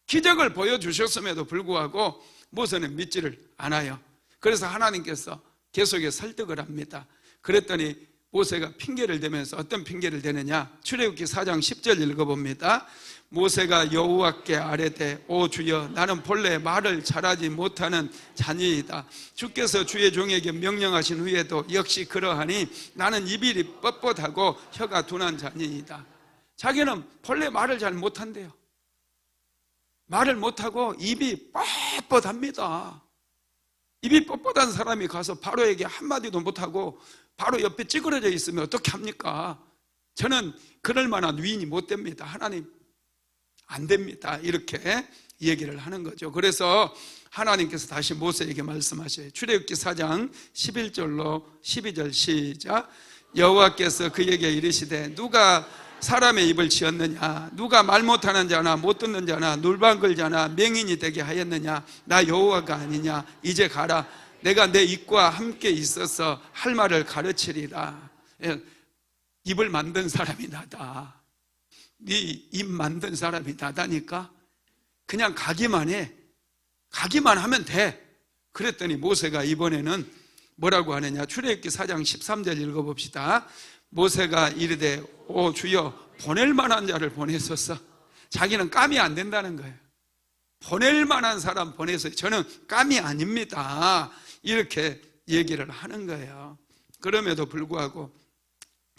기적을 보여주셨음에도 불구하고 모세는 믿지를 않아요. 그래서 하나님께서 계속해서 설득을 합니다. 그랬더니 모세가 핑계를 대면서 어떤 핑계를 대느냐? 출애굽기 4장 10절 읽어봅니다. 모세가 여호와께 아뢰되 오 주여 나는 본래 말을 잘하지 못하는 자니이다. 주께서 주의 종에게 명령하신 후에도 역시 그러하니 나는 입이 뻣뻣하고 혀가 둔한 자니이다. 자기는 본래 말을 잘 못한대요. 말을 못하고 입이 뻣뻣합니다. 입이 뻣뻣한 사람이 가서 바로에게 한마디도 못하고 바로 옆에 찌그러져 있으면 어떻게 합니까? 저는 그럴 만한 위인이 못 됩니다. 하나님 안 됩니다. 이렇게 얘기를 하는 거죠. 그래서 하나님께서 다시 모세에게 말씀하셔요. 출애굽기 4장 11절로 12절 시작. 여호와께서 그에게 이르시되 누가 사람의 입을 지었느냐? 누가 말 못하는 자나 못 듣는 자나 눌방글 자나 맹인이 되게 하였느냐? 나 여호와가 아니냐? 이제 가라. 내가 내 입과 함께 있어서 할 말을 가르치리라. 입을 만든 사람이 나다. 네 입 만든 사람이 나다니까 그냥 가기만 해. 가기만 하면 돼. 그랬더니 모세가 이번에는 뭐라고 하느냐? 출애굽기 4장 13절 읽어봅시다. 모세가 이르되 오 주여 보낼 만한 자를 보내소서. 자기는 깜이 안 된다는 거예요. 보낼 만한 사람 보내서 저는 깜이 아닙니다. 이렇게 얘기를 하는 거예요. 그럼에도 불구하고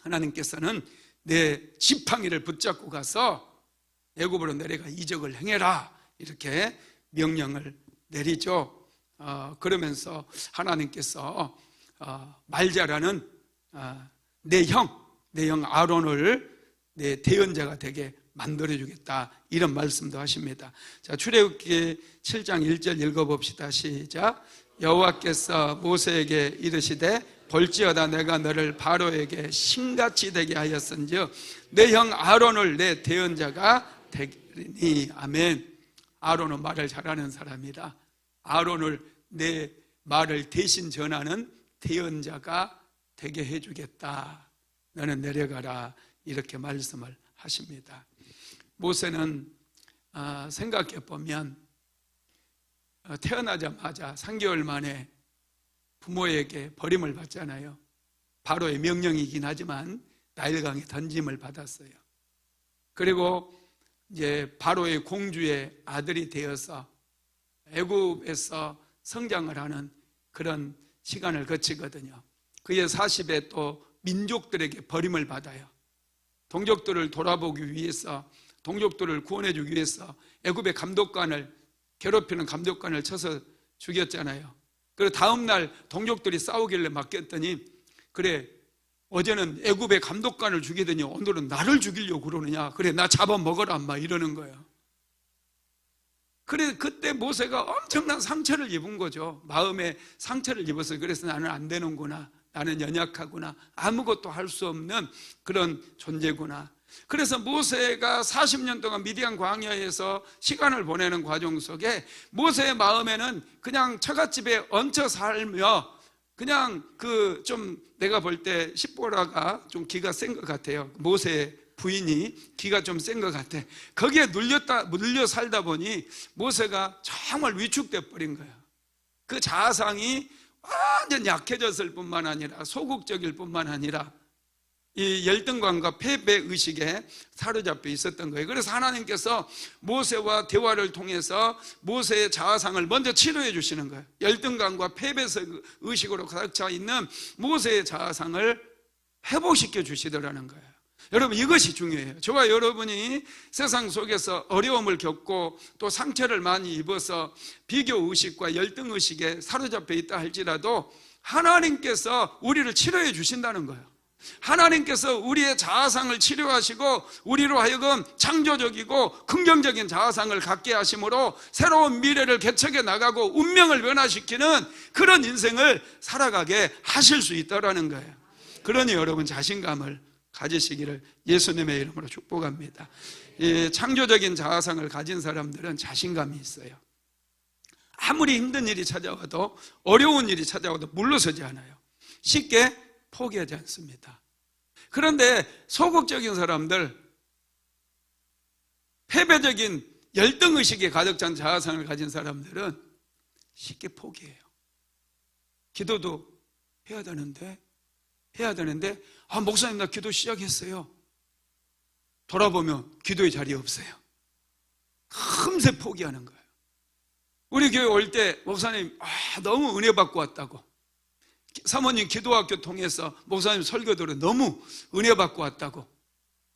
하나님께서는 내 지팡이를 붙잡고 가서 애굽으로 내려가 이적을 행해라 이렇게 명령을 내리죠. 그러면서 하나님께서 말 잘하는 내 형 아론을 내 대언자가 되게 만들어주겠다 이런 말씀도 하십니다. 자, 출애굽기 7장 1절 읽어봅시다. 시작. 여호와께서 모세에게 이르시되 볼지어다 내가 너를 바로에게 신같이 되게 하였은즉 내 형 아론을 내 대언자가 되리니. 아멘. 아론은 말을 잘하는 사람이다. 아론을 내 말을 대신 전하는 대언자가 되게 해주겠다. 너는 내려가라 이렇게 말씀을 하십니다. 모세는 생각해 보면 태어나자마자 3개월 만에 부모에게 버림을 받잖아요. 바로의 명령이긴 하지만 나일강에 던짐을 받았어요. 그리고 이제 바로의 공주의 아들이 되어서 애굽에서 성장을 하는 그런 시간을 거치거든요. 그의 40에 또 민족들에게 버림을 받아요. 동족들을 돌아보기 위해서, 동족들을 구원해주기 위해서 애굽의 감독관을, 괴롭히는 감독관을 쳐서 죽였잖아요. 그리고 다음날 동족들이 싸우길래 맡겼더니, 그래 어제는 애굽의 감독관을 죽이더니 오늘은 나를 죽이려고 그러느냐, 그래 나 잡아먹어라 막 이러는 거예요. 그래 그때 모세가 엄청난 상처를 입은 거죠. 마음에 상처를 입었어요. 그래서 나는 안 되는구나, 나는 연약하구나, 아무것도 할 수 없는 그런 존재구나. 그래서 모세가 40년 동안 미디안 광야에서 시간을 보내는 과정 속에 모세의 마음에는 그냥 처갓집에 얹혀 살며, 그냥 좀 내가 볼 때 십보라가 좀 기가 센 것 같아요. 모세의 부인이 기가 좀 센 것 같아. 거기에 눌려 살다 보니 모세가 정말 위축돼 버린 거예요. 그 자아상이 완전 약해졌을 뿐만 아니라 소극적일 뿐만 아니라 이 열등감과 패배의식에 사로잡혀 있었던 거예요. 그래서 하나님께서 모세와 대화를 통해서 모세의 자아상을 먼저 치료해 주시는 거예요. 열등감과 패배의식으로 가득 차 있는 모세의 자아상을 회복시켜 주시더라는 거예요. 여러분, 이것이 중요해요. 저와 여러분이 세상 속에서 어려움을 겪고 또 상처를 많이 입어서 비교의식과 열등의식에 사로잡혀 있다 할지라도 하나님께서 우리를 치료해 주신다는 거예요. 하나님께서 우리의 자아상을 치료하시고 우리로 하여금 창조적이고 긍정적인 자아상을 갖게 하심으로 새로운 미래를 개척해 나가고 운명을 변화시키는 그런 인생을 살아가게 하실 수 있다는 거예요. 그러니 여러분, 자신감을 가지시기를 예수님의 이름으로 축복합니다. 이 창조적인 자아상을 가진 사람들은 자신감이 있어요. 아무리 힘든 일이 찾아와도, 어려운 일이 찾아와도 물러서지 않아요. 쉽게 포기하지 않습니다. 그런데 소극적인 사람들, 패배적인 열등의식에 가득 찬 자아상을 가진 사람들은 쉽게 포기해요. 기도도 해야 되는데 목사님 나 기도 시작했어요. 돌아보면 기도의 자리에 없어요. 금세 포기하는 거예요. 우리 교회 올 때 목사님 너무 은혜 받고 왔다고, 사모님 기도학교 통해서 목사님 설교 들어 너무 은혜 받고 왔다고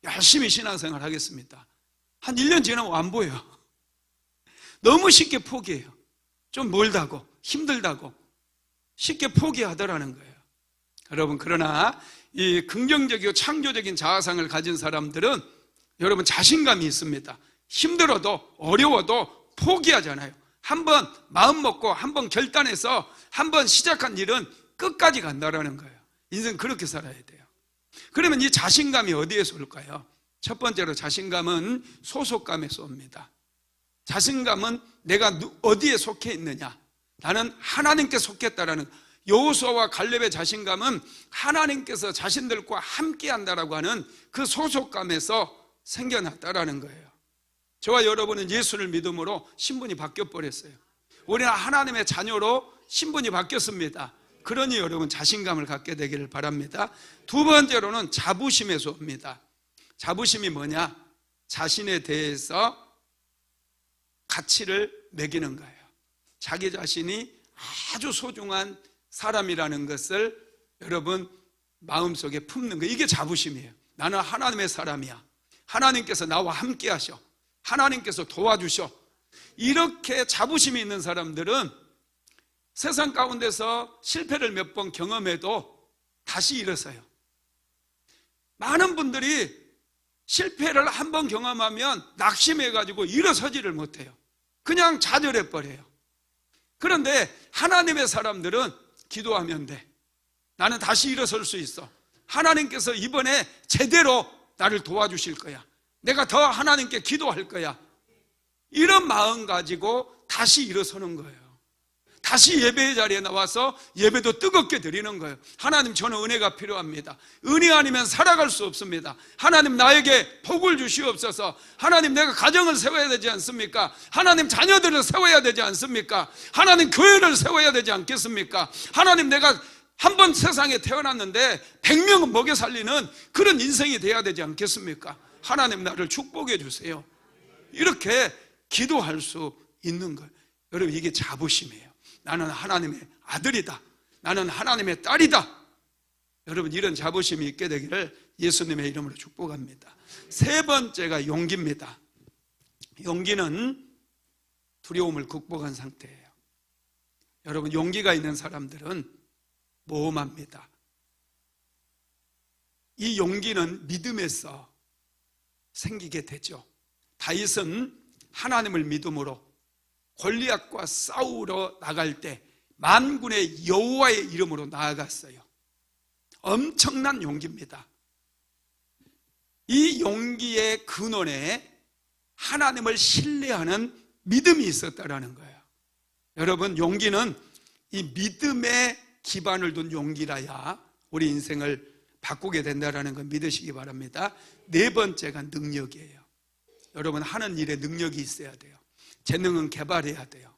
열심히 신앙생활 하겠습니다. 한 1년 지나면 안 보여요. 너무 쉽게 포기해요. 좀 멀다고, 힘들다고 쉽게 포기하더라는 거예요. 여러분, 그러나 이 긍정적이고 창조적인 자아상을 가진 사람들은 여러분 자신감이 있습니다. 힘들어도 어려워도 포기하잖아요. 한번 마음 먹고 한번 결단해서 한번 시작한 일은 끝까지 간다라는 거예요. 인생 그렇게 살아야 돼요. 그러면 이 자신감이 어디에서 올까요? 첫 번째로 자신감은 소속감에서 옵니다. 자신감은 내가 어디에 속해 있느냐, 나는 하나님께 속했다라는, 여호수아와 갈렙의 자신감은 하나님께서 자신들과 함께 한다라고 하는 그 소속감에서 생겨났다라는 거예요. 저와 여러분은 예수를 믿음으로 신분이 바뀌어버렸어요. 우리는 하나님의 자녀로 신분이 바뀌었습니다. 그러니 여러분 자신감을 갖게 되기를 바랍니다. 두 번째로는 자부심에서 옵니다. 자부심이 뭐냐? 자신에 대해서 가치를 매기는 거예요. 자기 자신이 아주 소중한 사람이라는 것을 여러분 마음속에 품는 거예요. 이게 자부심이에요. 나는 하나님의 사람이야. 하나님께서 나와 함께 하셔. 하나님께서 도와주셔. 이렇게 자부심이 있는 사람들은 세상 가운데서 실패를 몇 번 경험해도 다시 일어서요. 많은 분들이 실패를 한 번 경험하면 낙심해가지고 일어서지를 못해요. 그냥 좌절해버려요. 그런데 하나님의 사람들은 기도하면 돼. 나는 다시 일어설 수 있어. 하나님께서 이번에 제대로 나를 도와주실 거야. 내가 더 하나님께 기도할 거야. 이런 마음 가지고 다시 일어서는 거예요. 다시 예배의 자리에 나와서 예배도 뜨겁게 드리는 거예요. 하나님, 저는 은혜가 필요합니다. 은혜 아니면 살아갈 수 없습니다. 하나님, 나에게 복을 주시옵소서. 하나님, 내가 가정을 세워야 되지 않습니까? 하나님, 자녀들을 세워야 되지 않습니까? 하나님, 교회를 세워야 되지 않겠습니까? 하나님, 내가 한 번 세상에 태어났는데 100명은 먹여 살리는 그런 인생이 돼야 되지 않겠습니까? 하나님, 나를 축복해 주세요. 이렇게 기도할 수 있는 거예요. 여러분, 이게 자부심이에요. 나는 하나님의 아들이다. 나는 하나님의 딸이다. 여러분, 이런 자부심이 있게 되기를 예수님의 이름으로 축복합니다. 세 번째가 용기입니다. 용기는 두려움을 극복한 상태예요. 여러분, 용기가 있는 사람들은 모험합니다. 이 용기는 믿음에서 생기게 되죠. 다윗은 하나님을 믿음으로 골리앗과 싸우러 나갈 때 만군의 여호와의 이름으로 나아갔어요. 엄청난 용기입니다. 이 용기의 근원에 하나님을 신뢰하는 믿음이 있었다라는 거예요. 여러분, 용기는 이 믿음에 기반을 둔 용기라야 우리 인생을 바꾸게 된다는 걸 믿으시기 바랍니다. 네 번째가 능력이에요. 여러분, 하는 일에 능력이 있어야 돼요. 재능은 개발해야 돼요.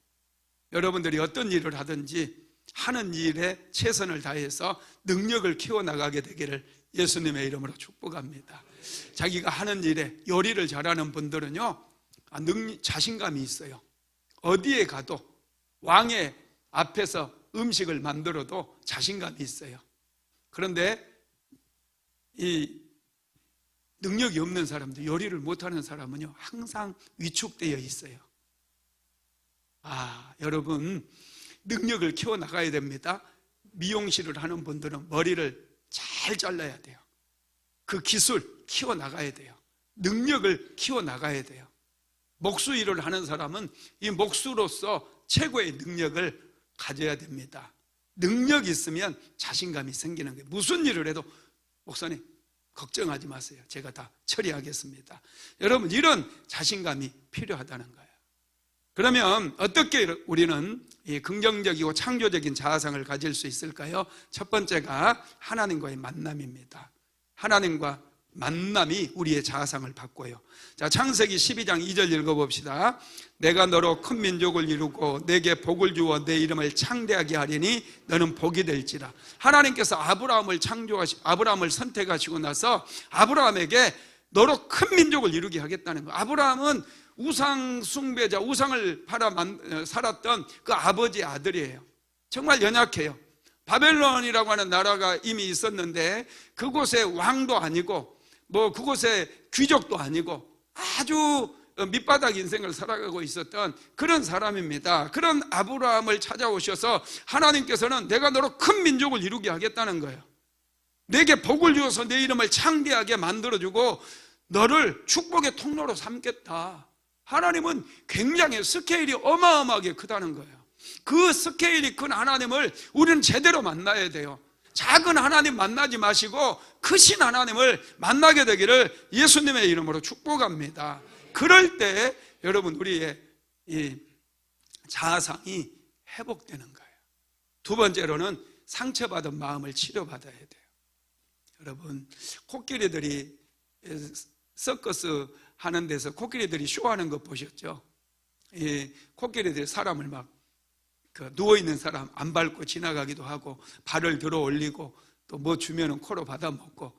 여러분들이 어떤 일을 하든지 하는 일에 최선을 다해서 능력을 키워나가게 되기를 예수님의 이름으로 축복합니다. 자기가 하는 일에 요리를 잘하는 분들은요, 자신감이 있어요. 어디에 가도 왕의 앞에서 음식을 만들어도 자신감이 있어요. 그런데 이 능력이 없는 사람들, 요리를 못하는 사람은요, 항상 위축되어 있어요. 여러분, 능력을 키워나가야 됩니다. 미용실을 하는 분들은 머리를 잘 잘라야 돼요. 그 기술 키워나가야 돼요. 능력을 키워나가야 돼요. 목수 일을 하는 사람은 이 목수로서 최고의 능력을 가져야 됩니다. 능력이 있으면 자신감이 생기는 거예요. 무슨 일을 해도 목사님 걱정하지 마세요. 제가 다 처리하겠습니다. 여러분, 이런 자신감이 필요하다는 거예요. 그러면 어떻게 우리는 이 긍정적이고 창조적인 자아상을 가질 수 있을까요? 첫 번째가 하나님과의 만남입니다. 하나님과 만남이 우리의 자아상을 바꿔요. 자, 창세기 12장 2절 읽어봅시다. 내가 너로 큰 민족을 이루고 내게 복을 주어 내 이름을 창대하게 하리니 너는 복이 될지라. 하나님께서 아브라함을 선택하시고 나서 아브라함에게 너로 큰 민족을 이루게 하겠다는 거예요. 아브라함은 우상 숭배자, 우상을 팔아 살았던 그 아버지의 아들이에요. 정말 연약해요. 바벨론이라고 하는 나라가 이미 있었는데 그곳의 왕도 아니고 그곳의 귀족도 아니고 아주 밑바닥 인생을 살아가고 있었던 그런 사람입니다. 그런 아브라함을 찾아오셔서 하나님께서는 내가 너로 큰 민족을 이루게 하겠다는 거예요. 내게 복을 주어서 내 이름을 창대하게 만들어주고 너를 축복의 통로로 삼겠다. 하나님은 굉장히 스케일이 어마어마하게 크다는 거예요. 그 스케일이 큰 하나님을 우리는 제대로 만나야 돼요. 작은 하나님 만나지 마시고 크신 하나님을 만나게 되기를 예수님의 이름으로 축복합니다. 그럴 때 여러분, 우리의 이 자아상이 회복되는 거예요. 두 번째로는 상처받은 마음을 치료받아야 돼요. 여러분, 코끼리들이 서커스 하는 데서 코끼리들이 쇼하는 거 보셨죠? 이 코끼리들이 사람을 막 누워있는 사람 안 밟고 지나가기도 하고 발을 들어 올리고 또 뭐 주면은 코로 받아 먹고,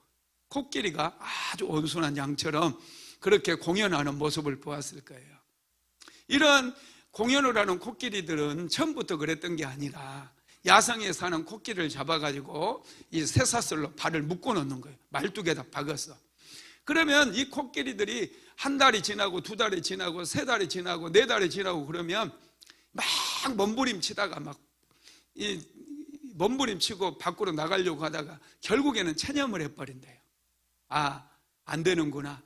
코끼리가 아주 온순한 양처럼 그렇게 공연하는 모습을 보았을 거예요. 이런 공연을 하는 코끼리들은 처음부터 그랬던 게 아니라 야성에 사는 코끼리를 잡아가지고 이 쇠사슬로 발을 묶어 놓는 거예요. 말뚝에다 박아서. 그러면 이 코끼리들이 한 달이 지나고 두 달이 지나고 세 달이 지나고 네 달이 지나고 그러면 막 몸부림치다가 막 이 몸부림치고 밖으로 나가려고 하다가 결국에는 체념을 해버린대요. 안 되는구나.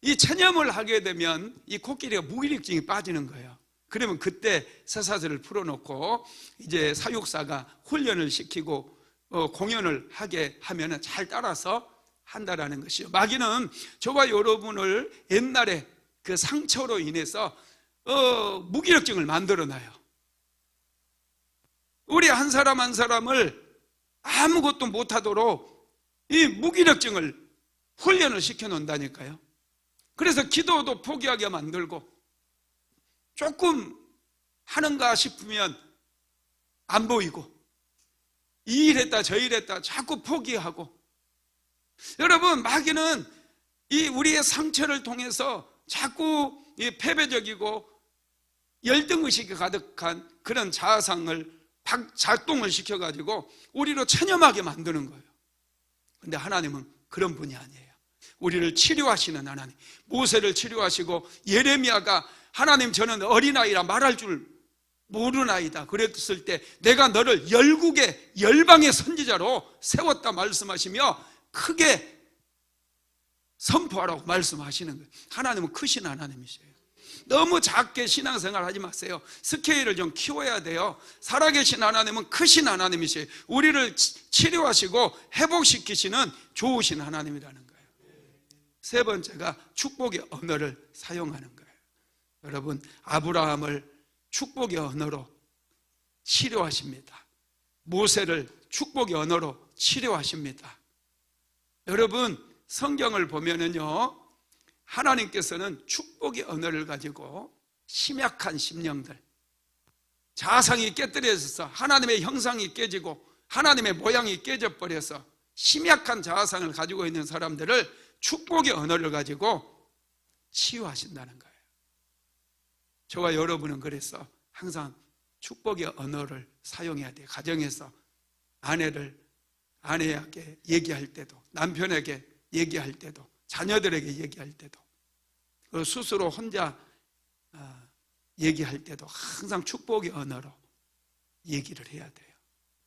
이 체념을 하게 되면 이 코끼리가 무기력증이 빠지는 거예요. 그러면 그때 쇠사슬을 풀어놓고 이제 사육사가 훈련을 시키고 공연을 하게 하면 잘 따라서 한다라는 것이요. 마귀는 저와 여러분을 옛날에 그 상처로 인해서 무기력증을 만들어놔요. 우리 한 사람 한 사람을 아무것도 못하도록 이 무기력증을 훈련을 시켜놓는다니까요. 그래서 기도도 포기하게 만들고, 조금 하는가 싶으면 안 보이고, 이 일 했다 저 일 했다 자꾸 포기하고. 여러분, 마귀는 이 우리의 상처를 통해서 자꾸 이 패배적이고 열등의식이 가득한 그런 자아상을 작동을 시켜가지고 우리로 체념하게 만드는 거예요. 근데 하나님은 그런 분이 아니에요. 우리를 치료하시는 하나님. 모세를 치료하시고, 예레미야가 하나님, 저는 어린아이라 말할 줄 모르나이다 그랬을 때 내가 너를 열국의 열방의 선지자로 세웠다 말씀하시며 크게 선포하라고 말씀하시는 거예요. 하나님은 크신 하나님이세요. 너무 작게 신앙생활 하지 마세요. 스케일을 좀 키워야 돼요. 살아계신 하나님은 크신 하나님이세요. 우리를 치료하시고 회복시키시는 좋으신 하나님이라는 거예요. 세 번째가 축복의 언어를 사용하는 거예요. 여러분, 아브라함을 축복의 언어로 치료하십니다. 모세를 축복의 언어로 치료하십니다. 여러분, 성경을 보면은요, 하나님께서는 축복의 언어를 가지고 심약한 심령들, 자아상이 깨뜨려져서 하나님의 형상이 깨지고 하나님의 모양이 깨져버려서 심약한 자아상을 가지고 있는 사람들을 축복의 언어를 가지고 치유하신다는 거예요. 저와 여러분은 그래서 항상 축복의 언어를 사용해야 돼요. 가정에서 아내에게 얘기할 때도, 남편에게 얘기할 때도, 자녀들에게 얘기할 때도, 스스로 혼자 얘기할 때도 항상 축복의 언어로 얘기를 해야 돼요.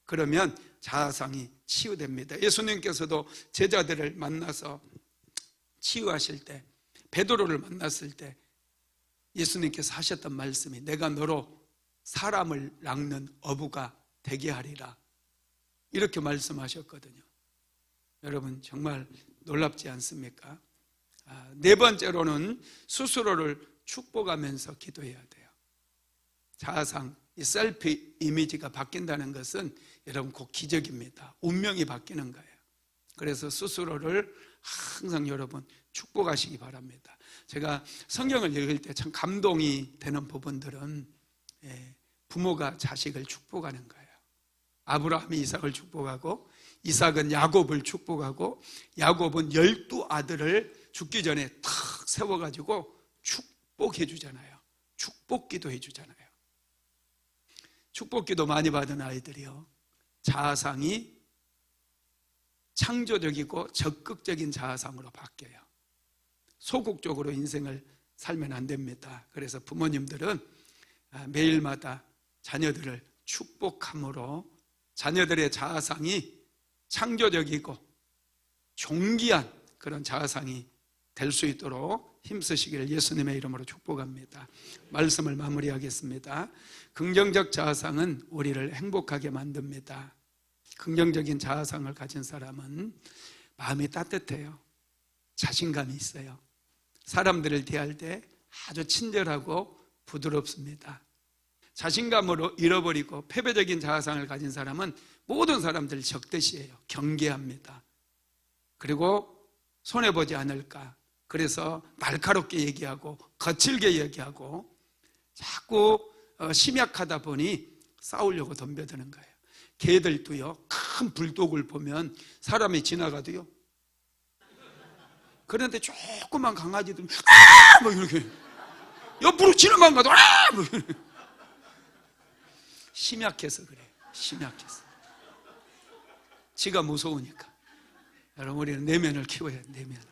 그러면 자아상이 치유됩니다. 예수님께서도 제자들을 만나서 치유하실 때, 베드로를 만났을 때 예수님께서 하셨던 말씀이 내가 너로 사람을 낚는 어부가 되게 하리라, 이렇게 말씀하셨거든요. 여러분, 정말 놀랍지 않습니까? 네 번째로는 스스로를 축복하면서 기도해야 돼요. 자아상, 이 셀프 이미지가 바뀐다는 것은 여러분 곧 기적입니다. 운명이 바뀌는 거예요. 그래서 스스로를 항상 여러분 축복하시기 바랍니다. 제가 성경을 읽을 때 참 감동이 되는 부분들은 부모가 자식을 축복하는 거예요. 아브라함이 이삭을 축복하고, 이삭은 야곱을 축복하고, 야곱은 12아들을 죽기 전에 탁 세워가지고 축복해 주잖아요. 축복기도 해주잖아요. 축복기도 많이 받은 아이들이요, 자아상이 창조적이고 적극적인 자아상으로 바뀌어요. 소극적으로 인생을 살면 안 됩니다. 그래서 부모님들은 매일마다 자녀들을 축복함으로 자녀들의 자아상이 창조적이고 존귀한 그런 자아상이 될 수 있도록 힘쓰시기를 예수님의 이름으로 축복합니다. 말씀을 마무리하겠습니다. 긍정적 자아상은 우리를 행복하게 만듭니다. 긍정적인 자아상을 가진 사람은 마음이 따뜻해요. 자신감이 있어요. 사람들을 대할 때 아주 친절하고 부드럽습니다. 자신감으로 잃어버리고 패배적인 자아상을 가진 사람은 모든 사람들 적대시해요. 경계합니다. 그리고 손해보지 않을까, 그래서 날카롭게 얘기하고 거칠게 얘기하고 자꾸 심약하다 보니 싸우려고 덤벼드는 거예요. 개들도요, 큰 불독을 보면 사람이 지나가도요, 그런데 조그만 강아지도 뭐 이렇게 옆으로 지나만 가도 뭐 이렇게. 심약해서 그래요. 심약해서. 지가 무서우니까. 여러분, 우리는 내면을 키워야 해요. 내면.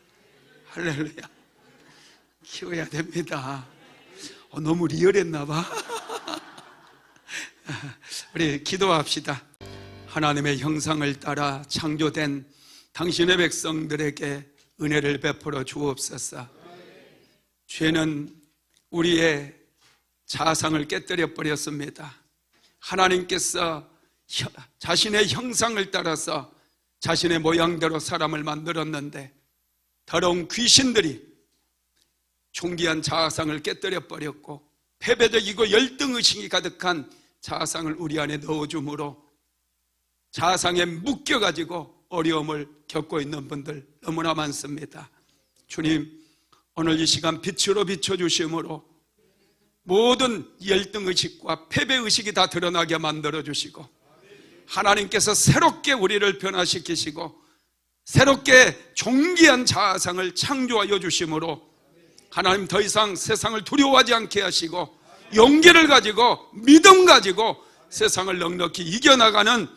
할렐루야. 키워야 됩니다. 너무 리얼했나 봐. 우리 기도합시다. 하나님의 형상을 따라 창조된 당신의 백성들에게 은혜를 베풀어 주옵소서. 죄는 우리의 자아상을 깨뜨려 버렸습니다. 하나님께서 자신의 형상을 따라서 자신의 모양대로 사람을 만들었는데 더러운 귀신들이 존귀한 자아상을 깨뜨려 버렸고 패배적이고 열등의식이 가득한 자아상을 우리 안에 넣어줌으로 자아상에 묶여가지고 어려움을 겪고 있는 분들 너무나 많습니다. 주님, 오늘 이 시간 빛으로 비춰주심으로 모든 열등의식과 패배의식이 다 드러나게 만들어주시고 하나님께서 새롭게 우리를 변화시키시고 새롭게 존귀한 자아상을 창조하여 주심으로 하나님 더 이상 세상을 두려워하지 않게 하시고 용기를 가지고 믿음 가지고 세상을 넉넉히 이겨나가는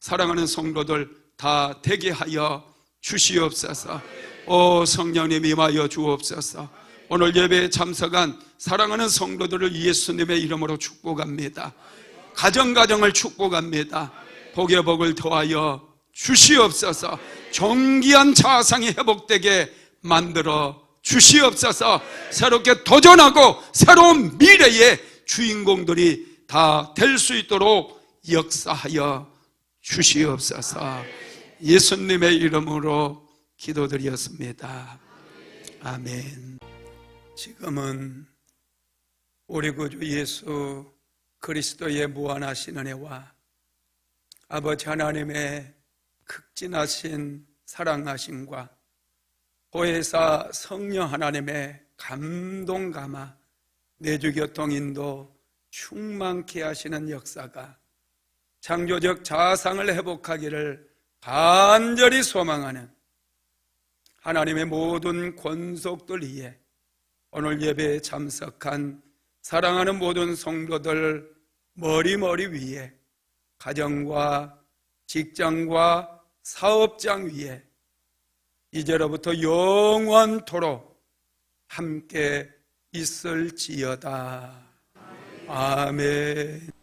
사랑하는 성도들 다 되게 하여 주시옵소서. 오 성령님 임하여 주옵소서. 오늘 예배에 참석한 사랑하는 성도들을 예수님의 이름으로 축복합니다. 가정가정을 축복합니다. 복의 복을 더하여 주시옵소서. 존귀한 자아상이 회복되게 만들어 주시옵소서. 새롭게 도전하고 새로운 미래의 주인공들이 다 될 수 있도록 역사하여 주시옵소서. 예수님의 이름으로 기도드렸습니다. 아멘. 지금은 우리 구주 예수 그리스도의 무한하신 은혜와 아버지 하나님의 극진하신 사랑하심과 보혜사 성령 하나님의 감동 감화 내주교통인도 충만케 하시는 역사가 창조적 자아상을 회복하기를 간절히 소망하는 하나님의 모든 권속들 위에 오늘 예배에 참석한 사랑하는 모든 성도들 머리 위에 가정과 직장과 사업장 위에 이제로부터 영원토록 함께 있을지어다. 아멘.